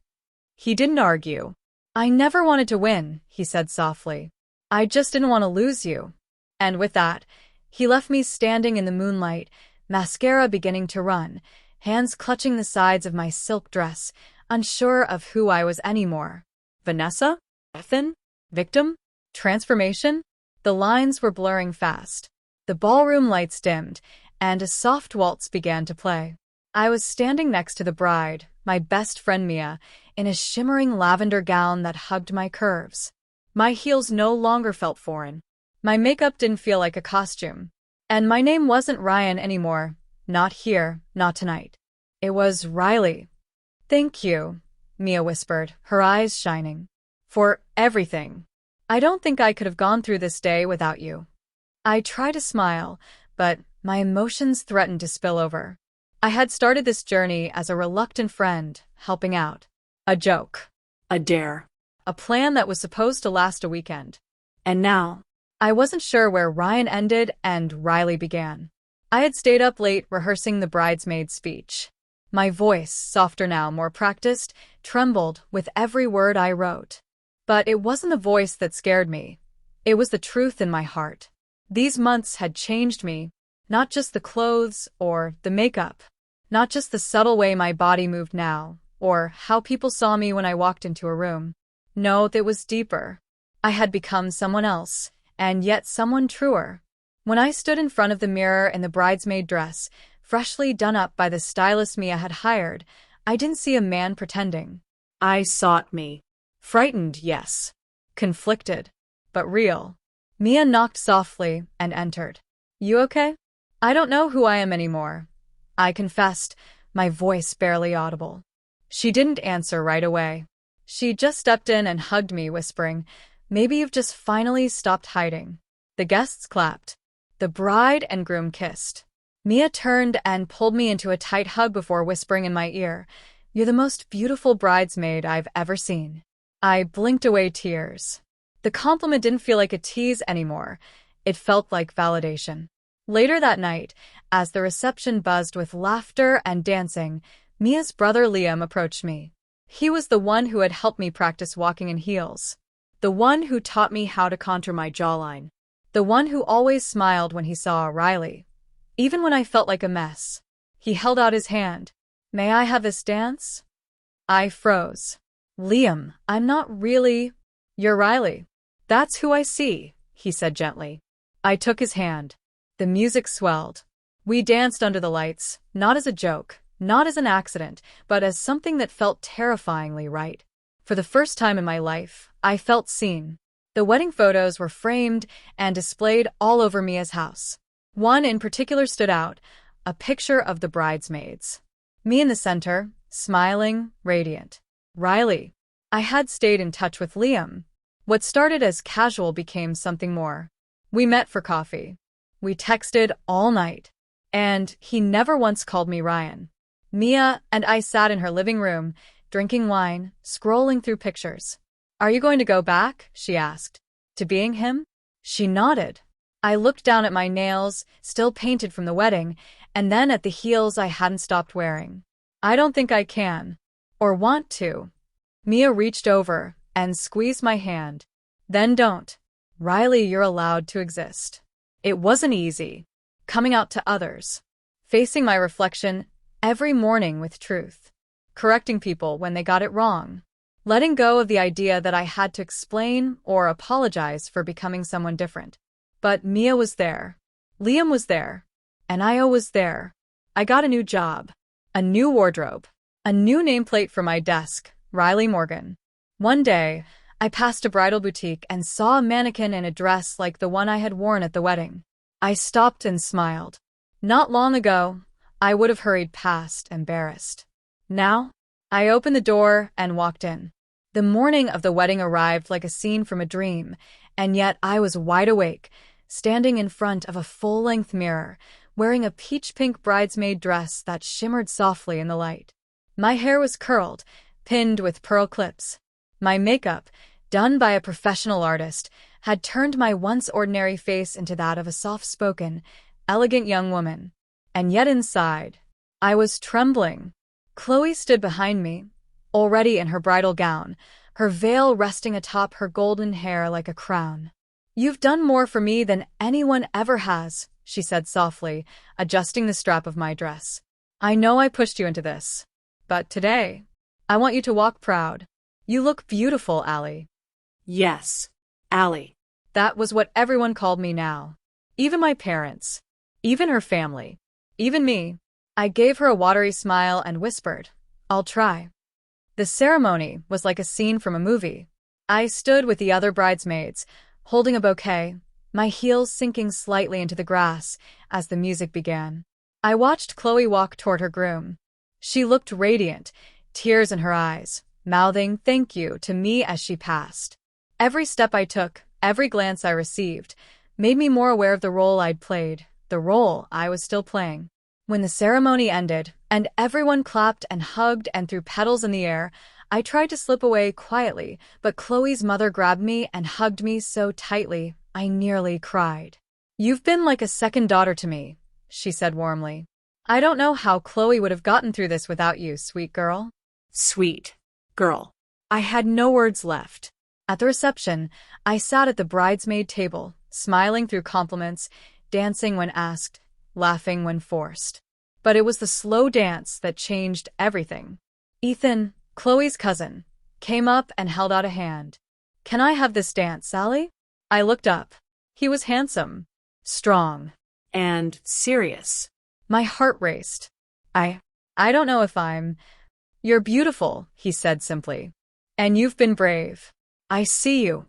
He didn't argue. I never wanted to win, he said softly. I just didn't want to lose you. And with that, he left me standing in the moonlight, mascara beginning to run, hands clutching the sides of my silk dress, unsure of who I was anymore. Vanessa? Ethan? Victim? Transformation? The lines were blurring fast. The ballroom lights dimmed, and a soft waltz began to play. I was standing next to the bride, my best friend Mia, in a shimmering lavender gown that hugged my curves. My heels no longer felt foreign. My makeup didn't feel like a costume. And my name wasn't Ryan anymore. Not here, not tonight. It was Riley. Thank you, Mia whispered, her eyes shining. For everything. I don't think I could have gone through this day without you. I tried to smile, but my emotions threatened to spill over. I had started this journey as a reluctant friend, helping out. A joke. A dare. A plan that was supposed to last a weekend. And now? I wasn't sure where Ryan ended and Riley began. I had stayed up late rehearsing the bridesmaid speech. My voice, softer now, more practiced, trembled with every word I wrote. But it wasn't the voice that scared me. It was the truth in my heart. These months had changed me, not just the clothes or the makeup, not just the subtle way my body moved now, or how people saw me when I walked into a room. No, it was deeper. I had become someone else, and yet someone truer. When I stood in front of the mirror in the bridesmaid dress, freshly done up by the stylist Mia had hired, I didn't see a man pretending. I sought me. Frightened, yes. Conflicted, but real. Mia knocked softly and entered. You okay? I don't know who I am anymore, I confessed, my voice barely audible. She didn't answer right away. She just stepped in and hugged me, whispering, maybe you've just finally stopped hiding. The guests clapped. The bride and groom kissed. Mia turned and pulled me into a tight hug before whispering in my ear, you're the most beautiful bridesmaid I've ever seen. I blinked away tears. The compliment didn't feel like a tease anymore. It felt like validation. Later that night, as the reception buzzed with laughter and dancing, Mia's brother Liam approached me. He was the one who had helped me practice walking in heels. The one who taught me how to contour my jawline. The one who always smiled when he saw Riley. Even when I felt like a mess. He held out his hand. May I have this dance? I froze. Liam, I'm not really… You're Riley. That's who I see, he said gently. I took his hand. The music swelled. We danced under the lights, not as a joke, not as an accident, but as something that felt terrifyingly right. For the first time in my life, I felt seen. The wedding photos were framed and displayed all over Mia's house. One in particular stood out, a picture of the bridesmaids. Me in the center, smiling, radiant. Riley. I had stayed in touch with Liam. What started as casual became something more. We met for coffee. We texted all night. And he never once called me Ryan. Mia and I sat in her living room, drinking wine, scrolling through pictures. "Are you going to go back?" she asked. "To being him?" She nodded. I looked down at my nails, still painted from the wedding, and then at the heels I hadn't stopped wearing. "I don't think I can. Or want to." Mia reached over and squeezed my hand. "Then don't. Riley, you're allowed to exist." It wasn't easy. Coming out to others. Facing my reflection every morning with truth. Correcting people when they got it wrong. Letting go of the idea that I had to explain or apologize for becoming someone different. But Mia was there. Liam was there. And I was there. I got a new job. A new wardrobe. A new nameplate for my desk, Riley Morgan. One day, I passed a bridal boutique and saw a mannequin in a dress like the one I had worn at the wedding. I stopped and smiled. Not long ago, I would have hurried past, embarrassed. Now, I opened the door and walked in. The morning of the wedding arrived like a scene from a dream, and yet I was wide awake, standing in front of a full-length mirror, wearing a peach-pink bridesmaid dress that shimmered softly in the light. My hair was curled, pinned with pearl clips. My makeup, done by a professional artist, had turned my once ordinary face into that of a soft-spoken, elegant young woman. And yet inside, I was trembling. Chloe stood behind me, already in her bridal gown, her veil resting atop her golden hair like a crown. "You've done more for me than anyone ever has," she said softly, adjusting the strap of my dress. "I know I pushed you into this. But today, I want you to walk proud. You look beautiful, Allie." Yes, Allie. That was what everyone called me now. Even my parents. Even her family. Even me. I gave her a watery smile and whispered, "I'll try." The ceremony was like a scene from a movie. I stood with the other bridesmaids, holding a bouquet, my heels sinking slightly into the grass as the music began. I watched Chloe walk toward her groom. She looked radiant, tears in her eyes, mouthing "thank you" to me as she passed. Every step I took, every glance I received, made me more aware of the role I'd played, the role I was still playing. When the ceremony ended, and everyone clapped and hugged and threw petals in the air, I tried to slip away quietly, but Chloe's mother grabbed me and hugged me so tightly, I nearly cried. "You've been like a second daughter to me," she said warmly. "I don't know how Chloe would have gotten through this without you, sweet girl." Sweet girl. I had no words left. At the reception, I sat at the bridesmaid table, smiling through compliments, dancing when asked, laughing when forced. But it was the slow dance that changed everything. Ethan, Chloe's cousin, came up and held out a hand. "Can I have this dance, Sally?" I looked up. He was handsome, strong, And serious. My heart raced. I don't know if I'm... "You're beautiful," he said simply. "And you've been brave. I see you."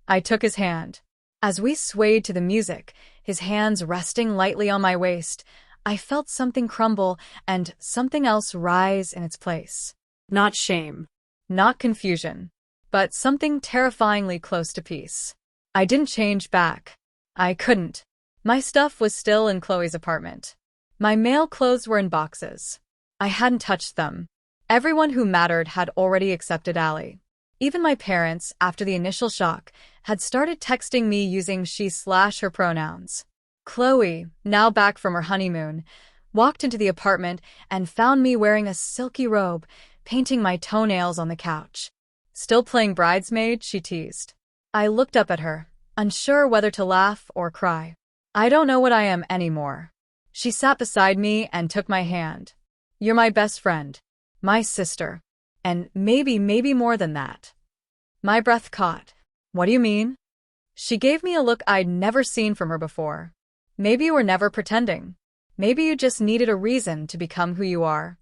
I took his hand. As we swayed to the music, his hands resting lightly on my waist, I felt something crumble and something else rise in its place. Not shame. Not confusion, but something terrifyingly close to peace. I didn't change back. I couldn't. My stuff was still in Chloe's apartment. My male clothes were in boxes. I hadn't touched them. Everyone who mattered had already accepted Allie. Even my parents, after the initial shock, had started texting me using she/her pronouns. Chloe, now back from her honeymoon, walked into the apartment and found me wearing a silky robe, painting my toenails on the couch. "Still playing bridesmaid?" she teased. I looked up at her, unsure whether to laugh or cry. "I don't know what I am anymore." She sat beside me and took my hand. "You're my best friend. My sister. And maybe more than that." My breath caught. "What do you mean?" She gave me a look I'd never seen from her before. "Maybe you were never pretending. Maybe you just needed a reason to become who you are."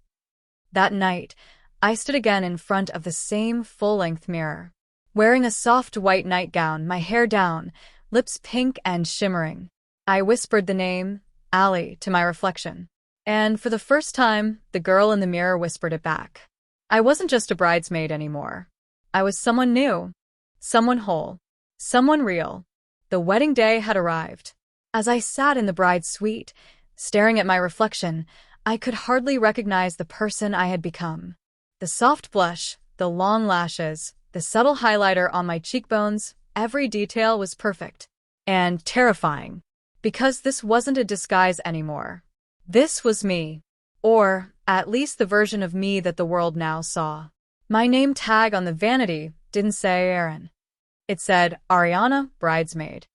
That night, I stood again in front of the same full-length mirror. Wearing a soft white nightgown, my hair down, lips pink and shimmering. I whispered the name, Allie, to my reflection. And for the first time, the girl in the mirror whispered it back. I wasn't just a bridesmaid anymore. I was someone new. Someone whole. Someone real. The wedding day had arrived. As I sat in the bride's suite, staring at my reflection, I could hardly recognize the person I had become. The soft blush, the long lashes, the subtle highlighter on my cheekbones, every detail was perfect. And terrifying. Because this wasn't a disguise anymore. This was me. Or, at least the version of me that the world now saw. My name tag on the vanity didn't say Erin. It said Ariana, bridesmaid.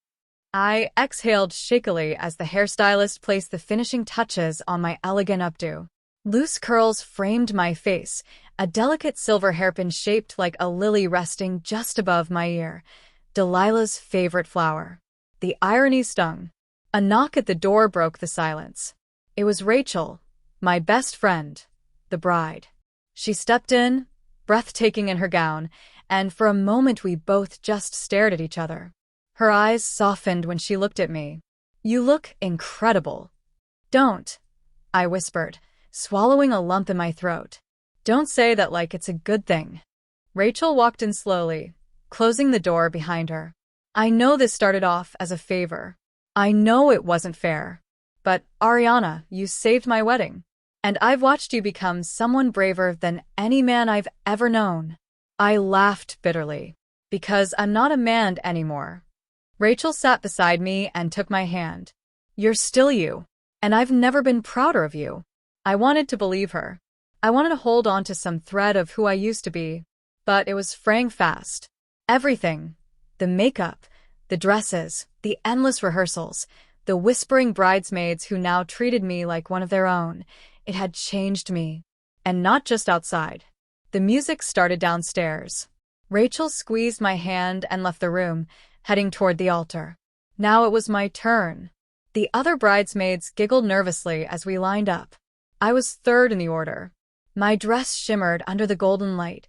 I exhaled shakily as the hairstylist placed the finishing touches on my elegant updo. Loose curls framed my face, a delicate silver hairpin shaped like a lily resting just above my ear. Delilah's favorite flower. The irony stung. A knock at the door broke the silence. It was Rachel, my best friend, the bride. She stepped in, breathtaking in her gown, and for a moment we both just stared at each other. Her eyes softened when she looked at me. "You look incredible." "Don't," I whispered, swallowing a lump in my throat. "Don't say that like it's a good thing." Rachel walked in slowly, closing the door behind her. "I know this started off as a favor. I know it wasn't fair. But, Ariana, you saved my wedding. And I've watched you become someone braver than any man I've ever known." I laughed bitterly. "Because I'm not a man anymore." Rachel sat beside me and took my hand. "You're still you. And I've never been prouder of you." I wanted to believe her. I wanted to hold on to some thread of who I used to be. But it was fraying fast. Everything. The makeup, the dresses, the endless rehearsals, the whispering bridesmaids who now treated me like one of their own. It had changed me. And not just outside. The music started downstairs. Rachel squeezed my hand and left the room, heading toward the altar. Now it was my turn. The other bridesmaids giggled nervously as we lined up. I was third in the order. My dress shimmered under the golden light,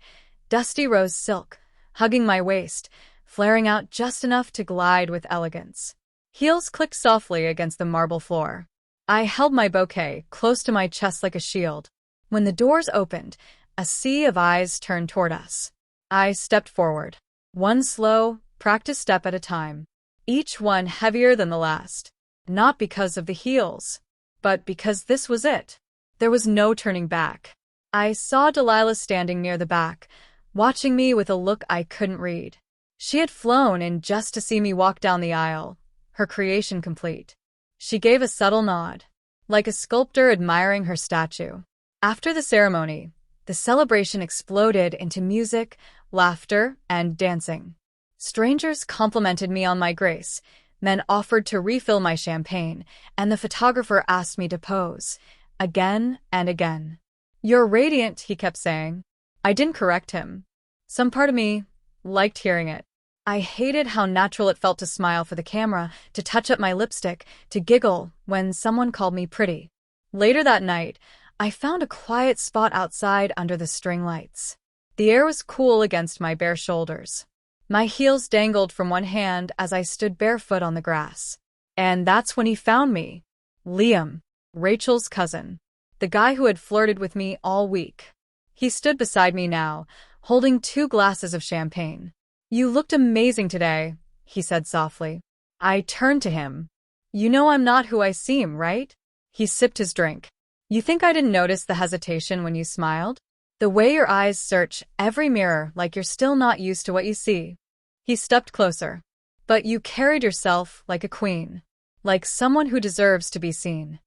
dusty rose silk, hugging my waist, flaring out just enough to glide with elegance. Heels clicked softly against the marble floor. I held my bouquet close to my chest like a shield. When the doors opened, a sea of eyes turned toward us. I stepped forward. One slow, practiced step at a time. Each one heavier than the last. Not because of the heels, but because this was it. There was no turning back. I saw Delilah standing near the back, watching me with a look I couldn't read. She had flown in just to see me walk down the aisle, her creation complete. She gave a subtle nod, like a sculptor admiring her statue. After the ceremony, the celebration exploded into music, laughter, and dancing. Strangers complimented me on my grace, men offered to refill my champagne, and the photographer asked me to pose, again and again. "You're radiant," he kept saying. I didn't correct him. Some part of me liked hearing it. I hated how natural it felt to smile for the camera, to touch up my lipstick, to giggle when someone called me pretty. Later that night, I found a quiet spot outside under the string lights. The air was cool against my bare shoulders. My heels dangled from one hand as I stood barefoot on the grass. And that's when he found me. Liam, Rachel's cousin. The guy who had flirted with me all week. He stood beside me now, holding 2 glasses of champagne. "You looked amazing today," he said softly. I turned to him. "You know I'm not who I seem, right?" He sipped his drink. "You think I didn't notice the hesitation when you smiled? The way your eyes search every mirror like you're still not used to what you see." He stepped closer. "But you carried yourself like a queen. Like someone who deserves to be seen."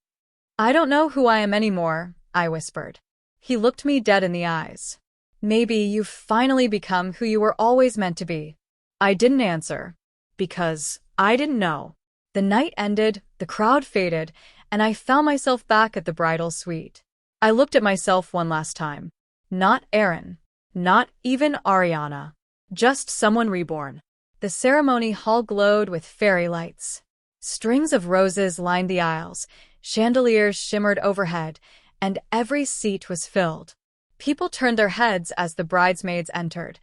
"I don't know who I am anymore," I whispered. He looked me dead in the eyes. "Maybe you've finally become who you were always meant to be." I didn't answer. Because I didn't know. The night ended, the crowd faded, and I found myself back at the bridal suite. I looked at myself one last time. Not Erin. Not even Ariana. Just someone reborn. The ceremony hall glowed with fairy lights. Strings of roses lined the aisles, chandeliers shimmered overhead, and every seat was filled. People turned their heads as the bridesmaids entered,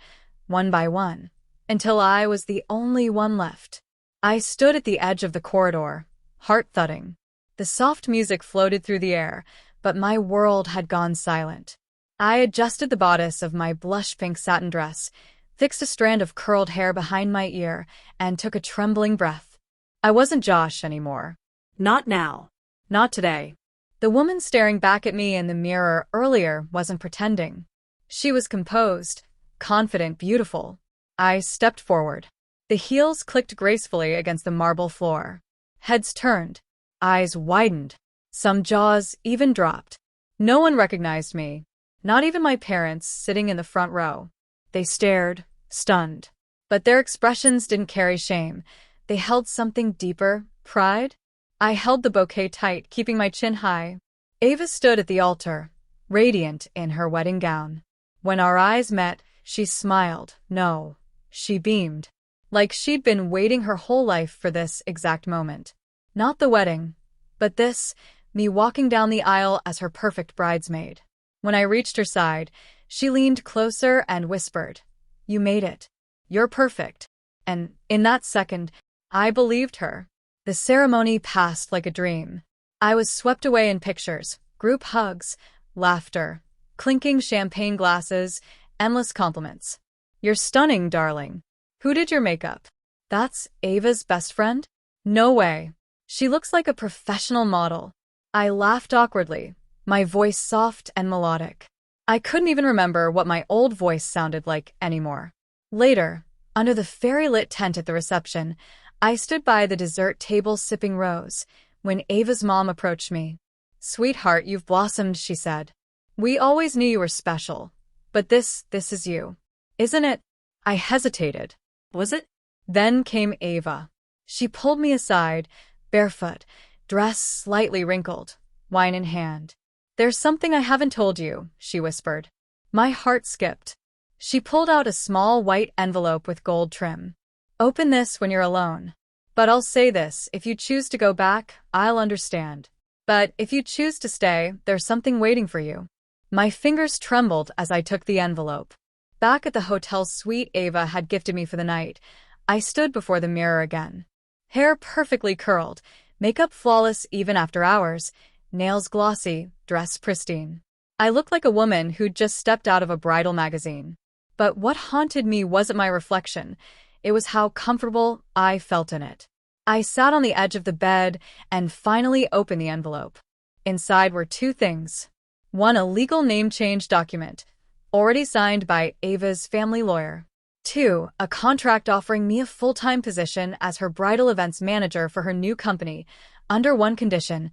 one by one, until I was the only one left. I stood at the edge of the corridor, heart thudding. The soft music floated through the air, but my world had gone silent. I adjusted the bodice of my blush-pink satin dress, fixed a strand of curled hair behind my ear, and took a trembling breath. I wasn't Josh anymore. Not now. Not today. The woman staring back at me in the mirror earlier wasn't pretending. She was composed, confident, beautiful. I stepped forward. The heels clicked gracefully against the marble floor. Heads turned. Eyes widened. Some jaws even dropped. No one recognized me, not even my parents sitting in the front row. They stared, stunned. But their expressions didn't carry shame. They held something deeper, pride. I held the bouquet tight, keeping my chin high. Ava stood at the altar, radiant in her wedding gown. When our eyes met, she smiled. No, she beamed. Like she'd been waiting her whole life for this exact moment. Not the wedding, but this, me walking down the aisle as her perfect bridesmaid. When I reached her side, she leaned closer and whispered, "You made it. You're perfect." And in that second, I believed her. The ceremony passed like a dream. I was swept away in pictures, group hugs, laughter, clinking champagne glasses, endless compliments. "You're stunning, darling. Who did your makeup?" "That's Ava's best friend?" "No way. She looks like a professional model." I laughed awkwardly, my voice soft and melodic. I couldn't even remember what my old voice sounded like anymore. Later, under the fairy-lit tent at the reception, I stood by the dessert table sipping rose when Ava's mom approached me. "Sweetheart, you've blossomed," she said. "We always knew you were special, but this is you. Isn't it?" I hesitated. Was it? Then came Ava. She pulled me aside, barefoot, dress slightly wrinkled, wine in hand. "There's something I haven't told you," she whispered. My heart skipped. She pulled out a small white envelope with gold trim. "Open this when you're alone. But I'll say this, if you choose to go back, I'll understand. But if you choose to stay, there's something waiting for you." My fingers trembled as I took the envelope. Back at the hotel suite Ava had gifted me for the night, I stood before the mirror again. Hair perfectly curled, makeup flawless even after hours, nails glossy, dress pristine. I looked like a woman who'd just stepped out of a bridal magazine. But what haunted me wasn't my reflection. It was how comfortable I felt in it. I sat on the edge of the bed and finally opened the envelope. Inside were two things. One, a legal name change document, already signed by Ava's family lawyer. Two, a contract offering me a full-time position as her bridal events manager for her new company, under one condition: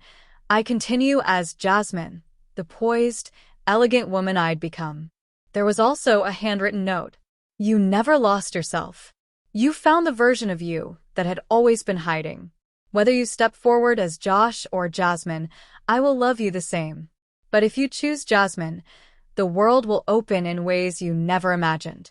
I continue as Jasmine, the poised, elegant woman I'd become. There was also a handwritten note. "You never lost yourself. You found the version of you that had always been hiding. Whether you step forward as Josh or Jasmine, I will love you the same. But if you choose Jasmine, the world will open in ways you never imagined.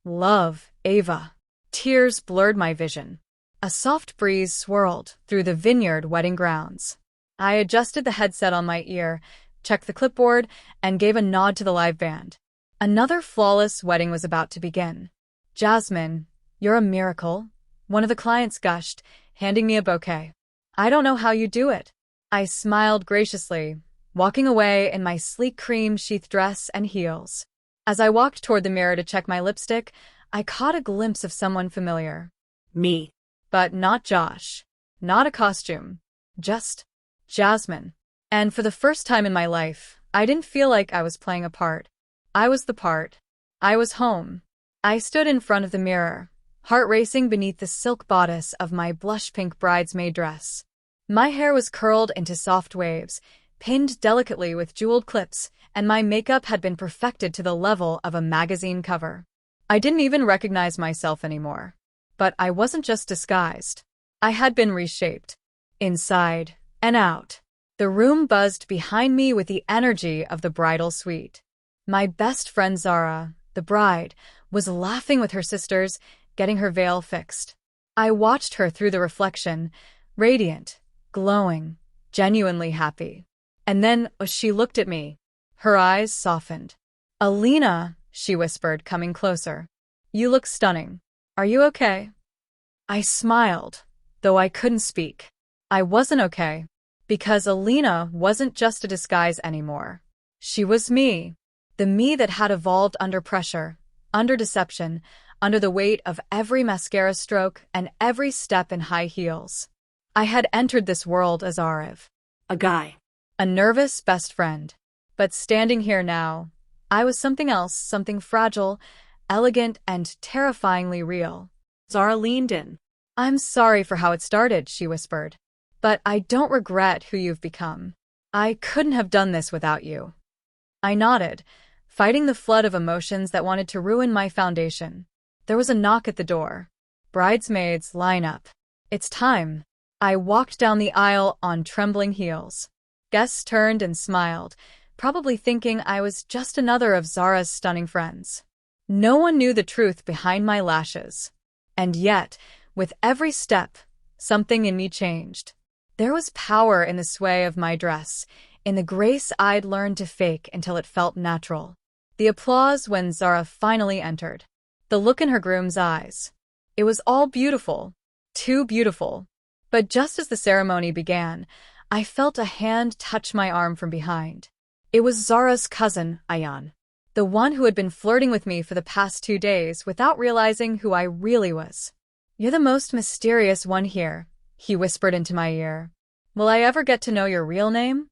Love, Ava." Tears blurred my vision. A soft breeze swirled through the vineyard wedding grounds. I adjusted the headset on my ear, checked the clipboard, and gave a nod to the live band. Another flawless wedding was about to begin. "Jasmine, you're a miracle," one of the clients gushed, handing me a bouquet. "I don't know how you do it." I smiled graciously, walking away in my sleek cream-sheath dress and heels. As I walked toward the mirror to check my lipstick, I caught a glimpse of someone familiar. Me. But not Josh. Not a costume. Just Jasmine. And for the first time in my life, I didn't feel like I was playing a part. I was the part. I was home. I stood in front of the mirror, heart racing beneath the silk bodice of my blush-pink bridesmaid dress. My hair was curled into soft waves, pinned delicately with jeweled clips, and my makeup had been perfected to the level of a magazine cover. I didn't even recognize myself anymore. But I wasn't just disguised. I had been reshaped. Inside and out. The room buzzed behind me with the energy of the bridal suite. My best friend Zara, the bride, was laughing with her sisters, getting her veil fixed. I watched her through the reflection, radiant, glowing, genuinely happy. And then she looked at me. Her eyes softened. Alina, she whispered, coming closer. You look stunning. Are you okay? I smiled, though I couldn't speak. I wasn't okay, because Alina wasn't just a disguise anymore. She was me. The me that had evolved under pressure, under deception, under the weight of every mascara stroke and every step in high heels. I had entered this world as Ariv, A guy. a nervous best friend. But standing here now, I was something else, something fragile, elegant, and terrifyingly real. Zara leaned in. I'm sorry for how it started, she whispered. But I don't regret who you've become. I couldn't have done this without you. I nodded, fighting the flood of emotions that wanted to ruin my foundation. There was a knock at the door. Bridesmaids, line up. It's time. I walked down the aisle on trembling heels. Guests turned and smiled, probably thinking I was just another of Zara's stunning friends. No one knew the truth behind my lashes. And yet, with every step, something in me changed. There was power in the sway of my dress, in the grace I'd learned to fake until it felt natural. The applause when Zara finally entered. The look in her groom's eyes. It was all beautiful. Too beautiful. But just as the ceremony began, I felt a hand touch my arm from behind. It was Zara's cousin, Ayan. The one who had been flirting with me for the past 2 days without realizing who I really was. You're the most mysterious one here, he whispered into my ear. Will I ever get to know your real name?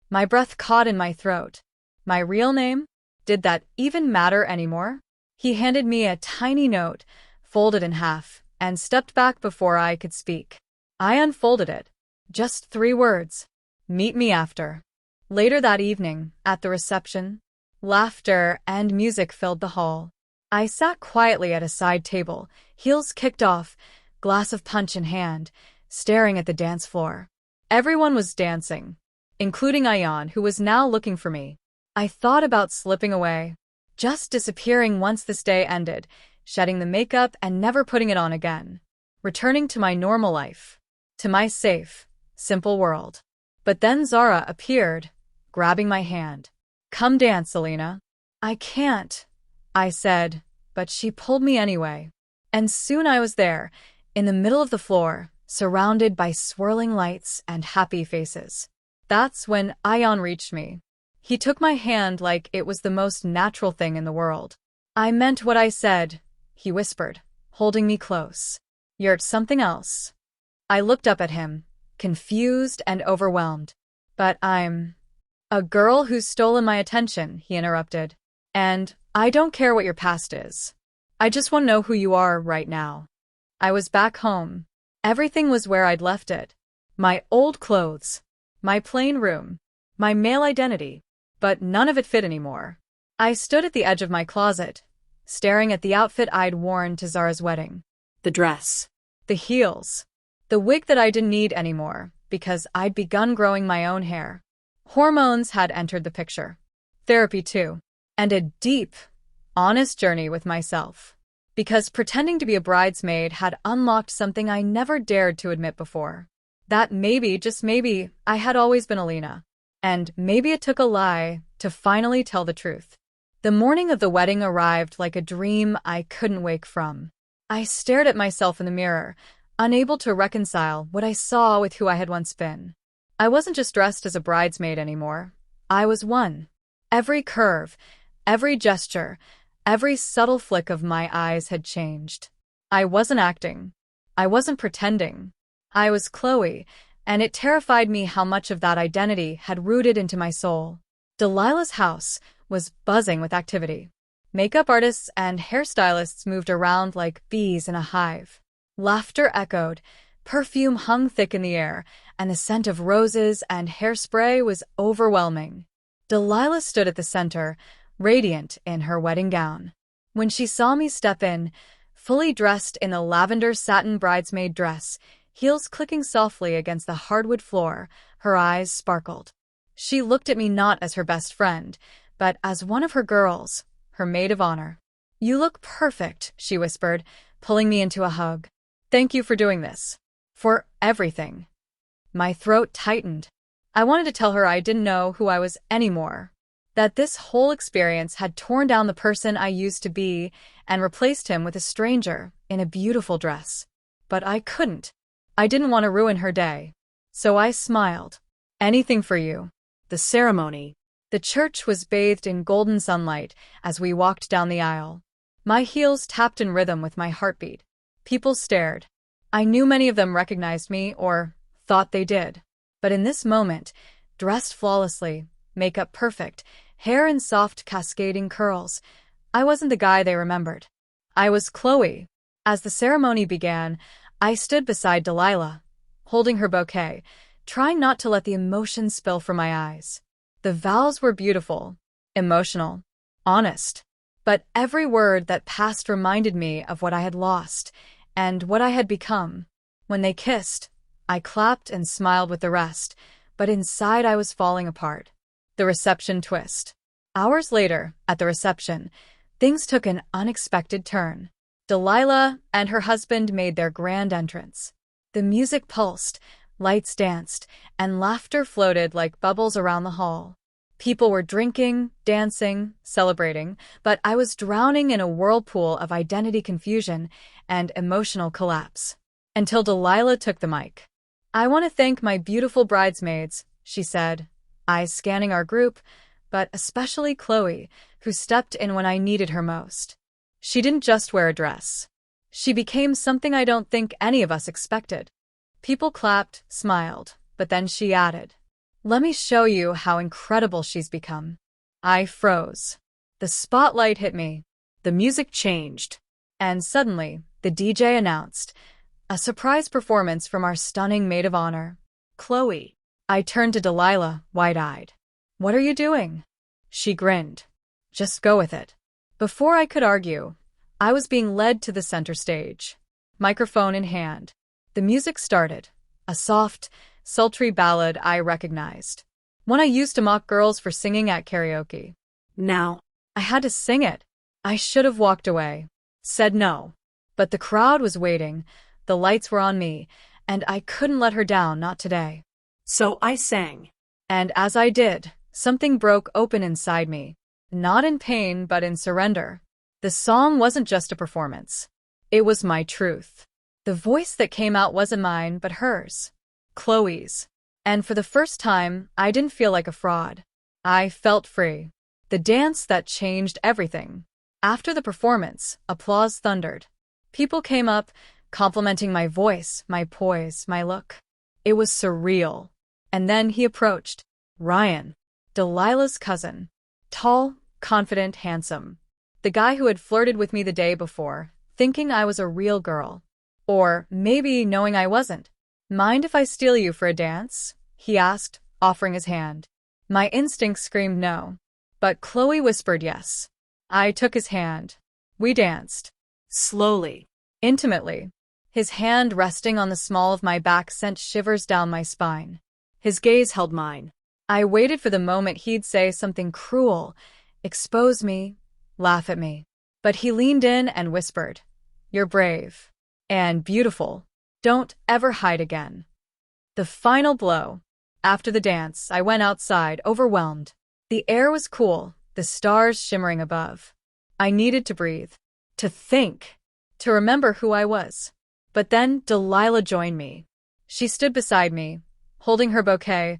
My breath caught in my throat. My real name? Did that even matter anymore? He handed me a tiny note, folded in half, and stepped back before I could speak. I unfolded it. Just 3 words. Meet me after. Later that evening, at the reception, laughter and music filled the hall. I sat quietly at a side table, heels kicked off, glass of punch in hand, staring at the dance floor. Everyone was dancing, including Ayan, who was now looking for me. I thought about slipping away, just disappearing once this day ended, shedding the makeup and never putting it on again, returning to my normal life, to my safe, simple world. But then Zara appeared, grabbing my hand. Come dance, Alina. I can't, I said, but she pulled me anyway. And soon I was there, in the middle of the floor, surrounded by swirling lights and happy faces. That's when Ayan reached me. He took my hand like it was the most natural thing in the world. I meant what I said, he whispered, holding me close. You're something else. I looked up at him, confused and overwhelmed. But I'm a girl who's stolen my attention, he interrupted. And I don't care what your past is. I just want to know who you are right now. I was back home. Everything was where I'd left it. My old clothes, my plain room, my male identity, but none of it fit anymore. I stood at the edge of my closet, staring at the outfit I'd worn to Zara's wedding. The dress. The heels. The wig that I didn't need anymore, because I'd begun growing my own hair. Hormones had entered the picture. Therapy too. And a deep, honest journey with myself. Because pretending to be a bridesmaid had unlocked something I never dared to admit before. That maybe, just maybe, I had always been Alina. And maybe it took a lie to finally tell the truth. The morning of the wedding arrived like a dream I couldn't wake from. I stared at myself in the mirror, unable to reconcile what I saw with who I had once been. I wasn't just dressed as a bridesmaid anymore. I was one. Every curve, every gesture, every subtle flick of my eyes had changed. I wasn't acting. I wasn't pretending. I was Chloe, and it terrified me how much of that identity had rooted into my soul. Delilah's house was buzzing with activity. Makeup artists and hairstylists moved around like bees in a hive. Laughter echoed, perfume hung thick in the air, and the scent of roses and hairspray was overwhelming. Delilah stood at the center, radiant in her wedding gown. When she saw me step in, fully dressed in the lavender satin bridesmaid dress, heels clicking softly against the hardwood floor, her eyes sparkled. She looked at me not as her best friend, but as one of her girls, her maid of honor. You look perfect, she whispered, pulling me into a hug. Thank you for doing this. For everything. My throat tightened. I wanted to tell her I didn't know who I was anymore. That this whole experience had torn down the person I used to be and replaced him with a stranger in a beautiful dress. But I couldn't. I didn't want to ruin her day. So I smiled. Anything for you. The ceremony. The church was bathed in golden sunlight as we walked down the aisle. My heels tapped in rhythm with my heartbeat. People stared. I knew many of them recognized me or thought they did. But in this moment, dressed flawlessly, makeup perfect, hair in soft cascading curls, I wasn't the guy they remembered. I was Chloe. As the ceremony began, I stood beside Delilah, holding her bouquet, trying not to let the emotion spill from my eyes. The vows were beautiful, emotional, honest. But every word that passed reminded me of what I had lost and what I had become. When they kissed, I clapped and smiled with the rest, but inside I was falling apart. The reception twist. Hours later, at the reception, things took an unexpected turn. Delilah and her husband made their grand entrance. The music pulsed, lights danced, and laughter floated like bubbles around the hall. People were drinking, dancing, celebrating, but I was drowning in a whirlpool of identity confusion and emotional collapse. Until Delilah took the mic. "I want to thank my beautiful bridesmaids," she said, eyes scanning our group, but especially Chloe, who stepped in when I needed her most. She didn't just wear a dress. She became something I don't think any of us expected. People clapped, smiled, but then she added, "Let me show you how incredible she's become." I froze. The spotlight hit me. The music changed. And suddenly, the DJ announced, a surprise performance from our stunning maid of honor, Chloe. I turned to Delilah, wide-eyed. "What are you doing?" She grinned. "Just go with it." Before I could argue, I was being led to the center stage, microphone in hand. The music started, a soft, sultry ballad I recognized. One I used to mock girls for singing at karaoke. Now, I had to sing it. I should have walked away, said no. But the crowd was waiting, the lights were on me, and I couldn't let her down, not today. so I sang. And as I did, something broke open inside me. Not in pain, but in surrender. The song wasn't just a performance. It was my truth. The voice that came out wasn't mine, but hers. Chloe's. And for the first time, I didn't feel like a fraud. I felt free. The dance that changed everything. After the performance, applause thundered. People came up, complimenting my voice, my poise, my look. It was surreal. And then he approached. Ryan, Delilah's cousin. Tall, confident, handsome. The guy who had flirted with me the day before, thinking I was a real girl. Or maybe knowing I wasn't. "Mind if I steal you for a dance?" he asked, offering his hand. My instinct screamed no. But Chloe whispered yes. I took his hand. We danced. Slowly. Intimately. His hand resting on the small of my back sent shivers down my spine. His gaze held mine. I waited for the moment he'd say something cruel, expose me, laugh at me. But he leaned in and whispered, "You're brave. And beautiful. Don't ever hide again." The final blow. After the dance, I went outside, overwhelmed. The air was cool, the stars shimmering above. I needed to breathe, to think, to remember who I was. But then Delilah joined me. She stood beside me, holding her bouquet,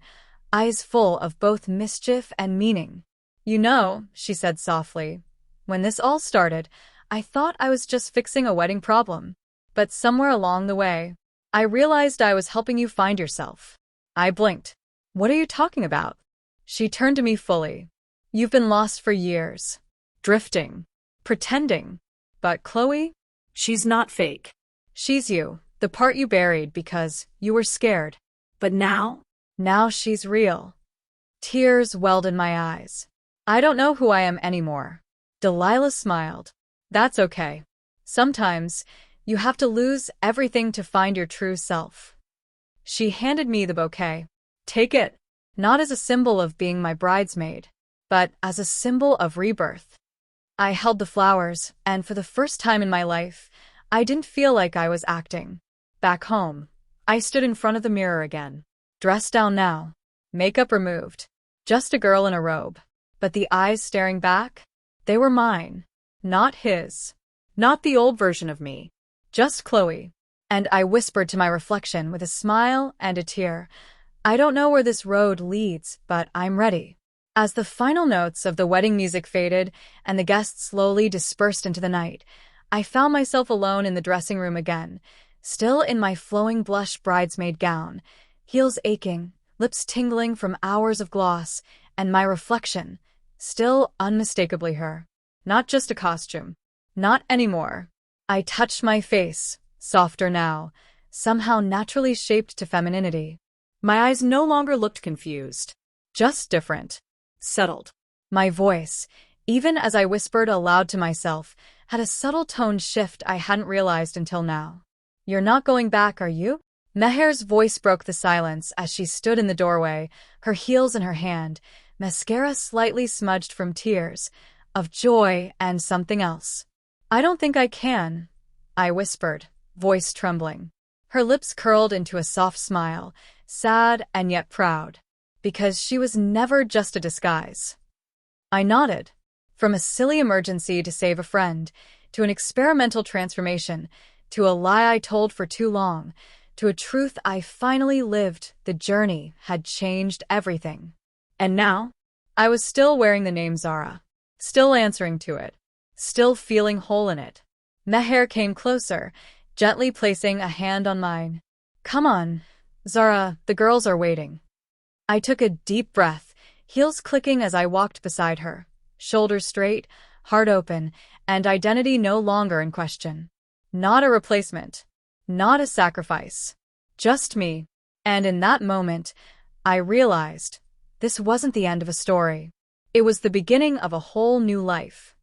eyes full of both mischief and meaning. "You know," she said softly, "when this all started, I thought I was just fixing a wedding problem. But somewhere along the way, I realized I was helping you find yourself." I blinked. "What are you talking about?" She turned to me fully. "You've been lost for years. Drifting. Pretending. But Chloe? She's not fake. She's you, the part you buried because you were scared. But now? Now she's real." Tears welled in my eyes. "I don't know who I am anymore." Delilah smiled. "That's okay. Sometimes, you have to lose everything to find your true self." She handed me the bouquet. "Take it." Not as a symbol of being my bridesmaid, but as a symbol of rebirth. I held the flowers, and for the first time in my life, I didn't feel like I was acting. Back home, I stood in front of the mirror again. Dressed down now. Makeup removed. Just a girl in a robe. But the eyes staring back? They were mine. Not his. Not the old version of me. Just Chloe. And I whispered to my reflection with a smile and a tear, I don't know where this road leads, but I'm ready. As the final notes of the wedding music faded and the guests slowly dispersed into the night, I found myself alone in the dressing room again, still in my flowing blush bridesmaid gown, heels aching, lips tingling from hours of gloss, and my reflection, still unmistakably her. Not just a costume. Not anymore. I touched my face, softer now, somehow naturally shaped to femininity. My eyes no longer looked confused. Just different. Settled. My voice, even as I whispered aloud to myself, had a subtle tone shift I hadn't realized until now. You're not going back, are you? Meher's voice broke the silence as she stood in the doorway, her heels in her hand, mascara slightly smudged from tears, of joy and something else. I don't think I can, I whispered, voice trembling. Her lips curled into a soft smile, sad and yet proud, because she was never just a disguise. I nodded. From a silly emergency to save a friend, to an experimental transformation, to a lie I told for too long, to a truth I finally lived, the journey had changed everything. And now, I was still wearing the name Zara, still answering to it, still feeling whole in it. Meher came closer, gently placing a hand on mine. Come on, Zara, the girls are waiting. I took a deep breath, heels clicking as I walked beside her, shoulders straight, heart open, and identity no longer in question. Not a replacement. Not a sacrifice. Just me. And in that moment, I realized this wasn't the end of a story. It was the beginning of a whole new life.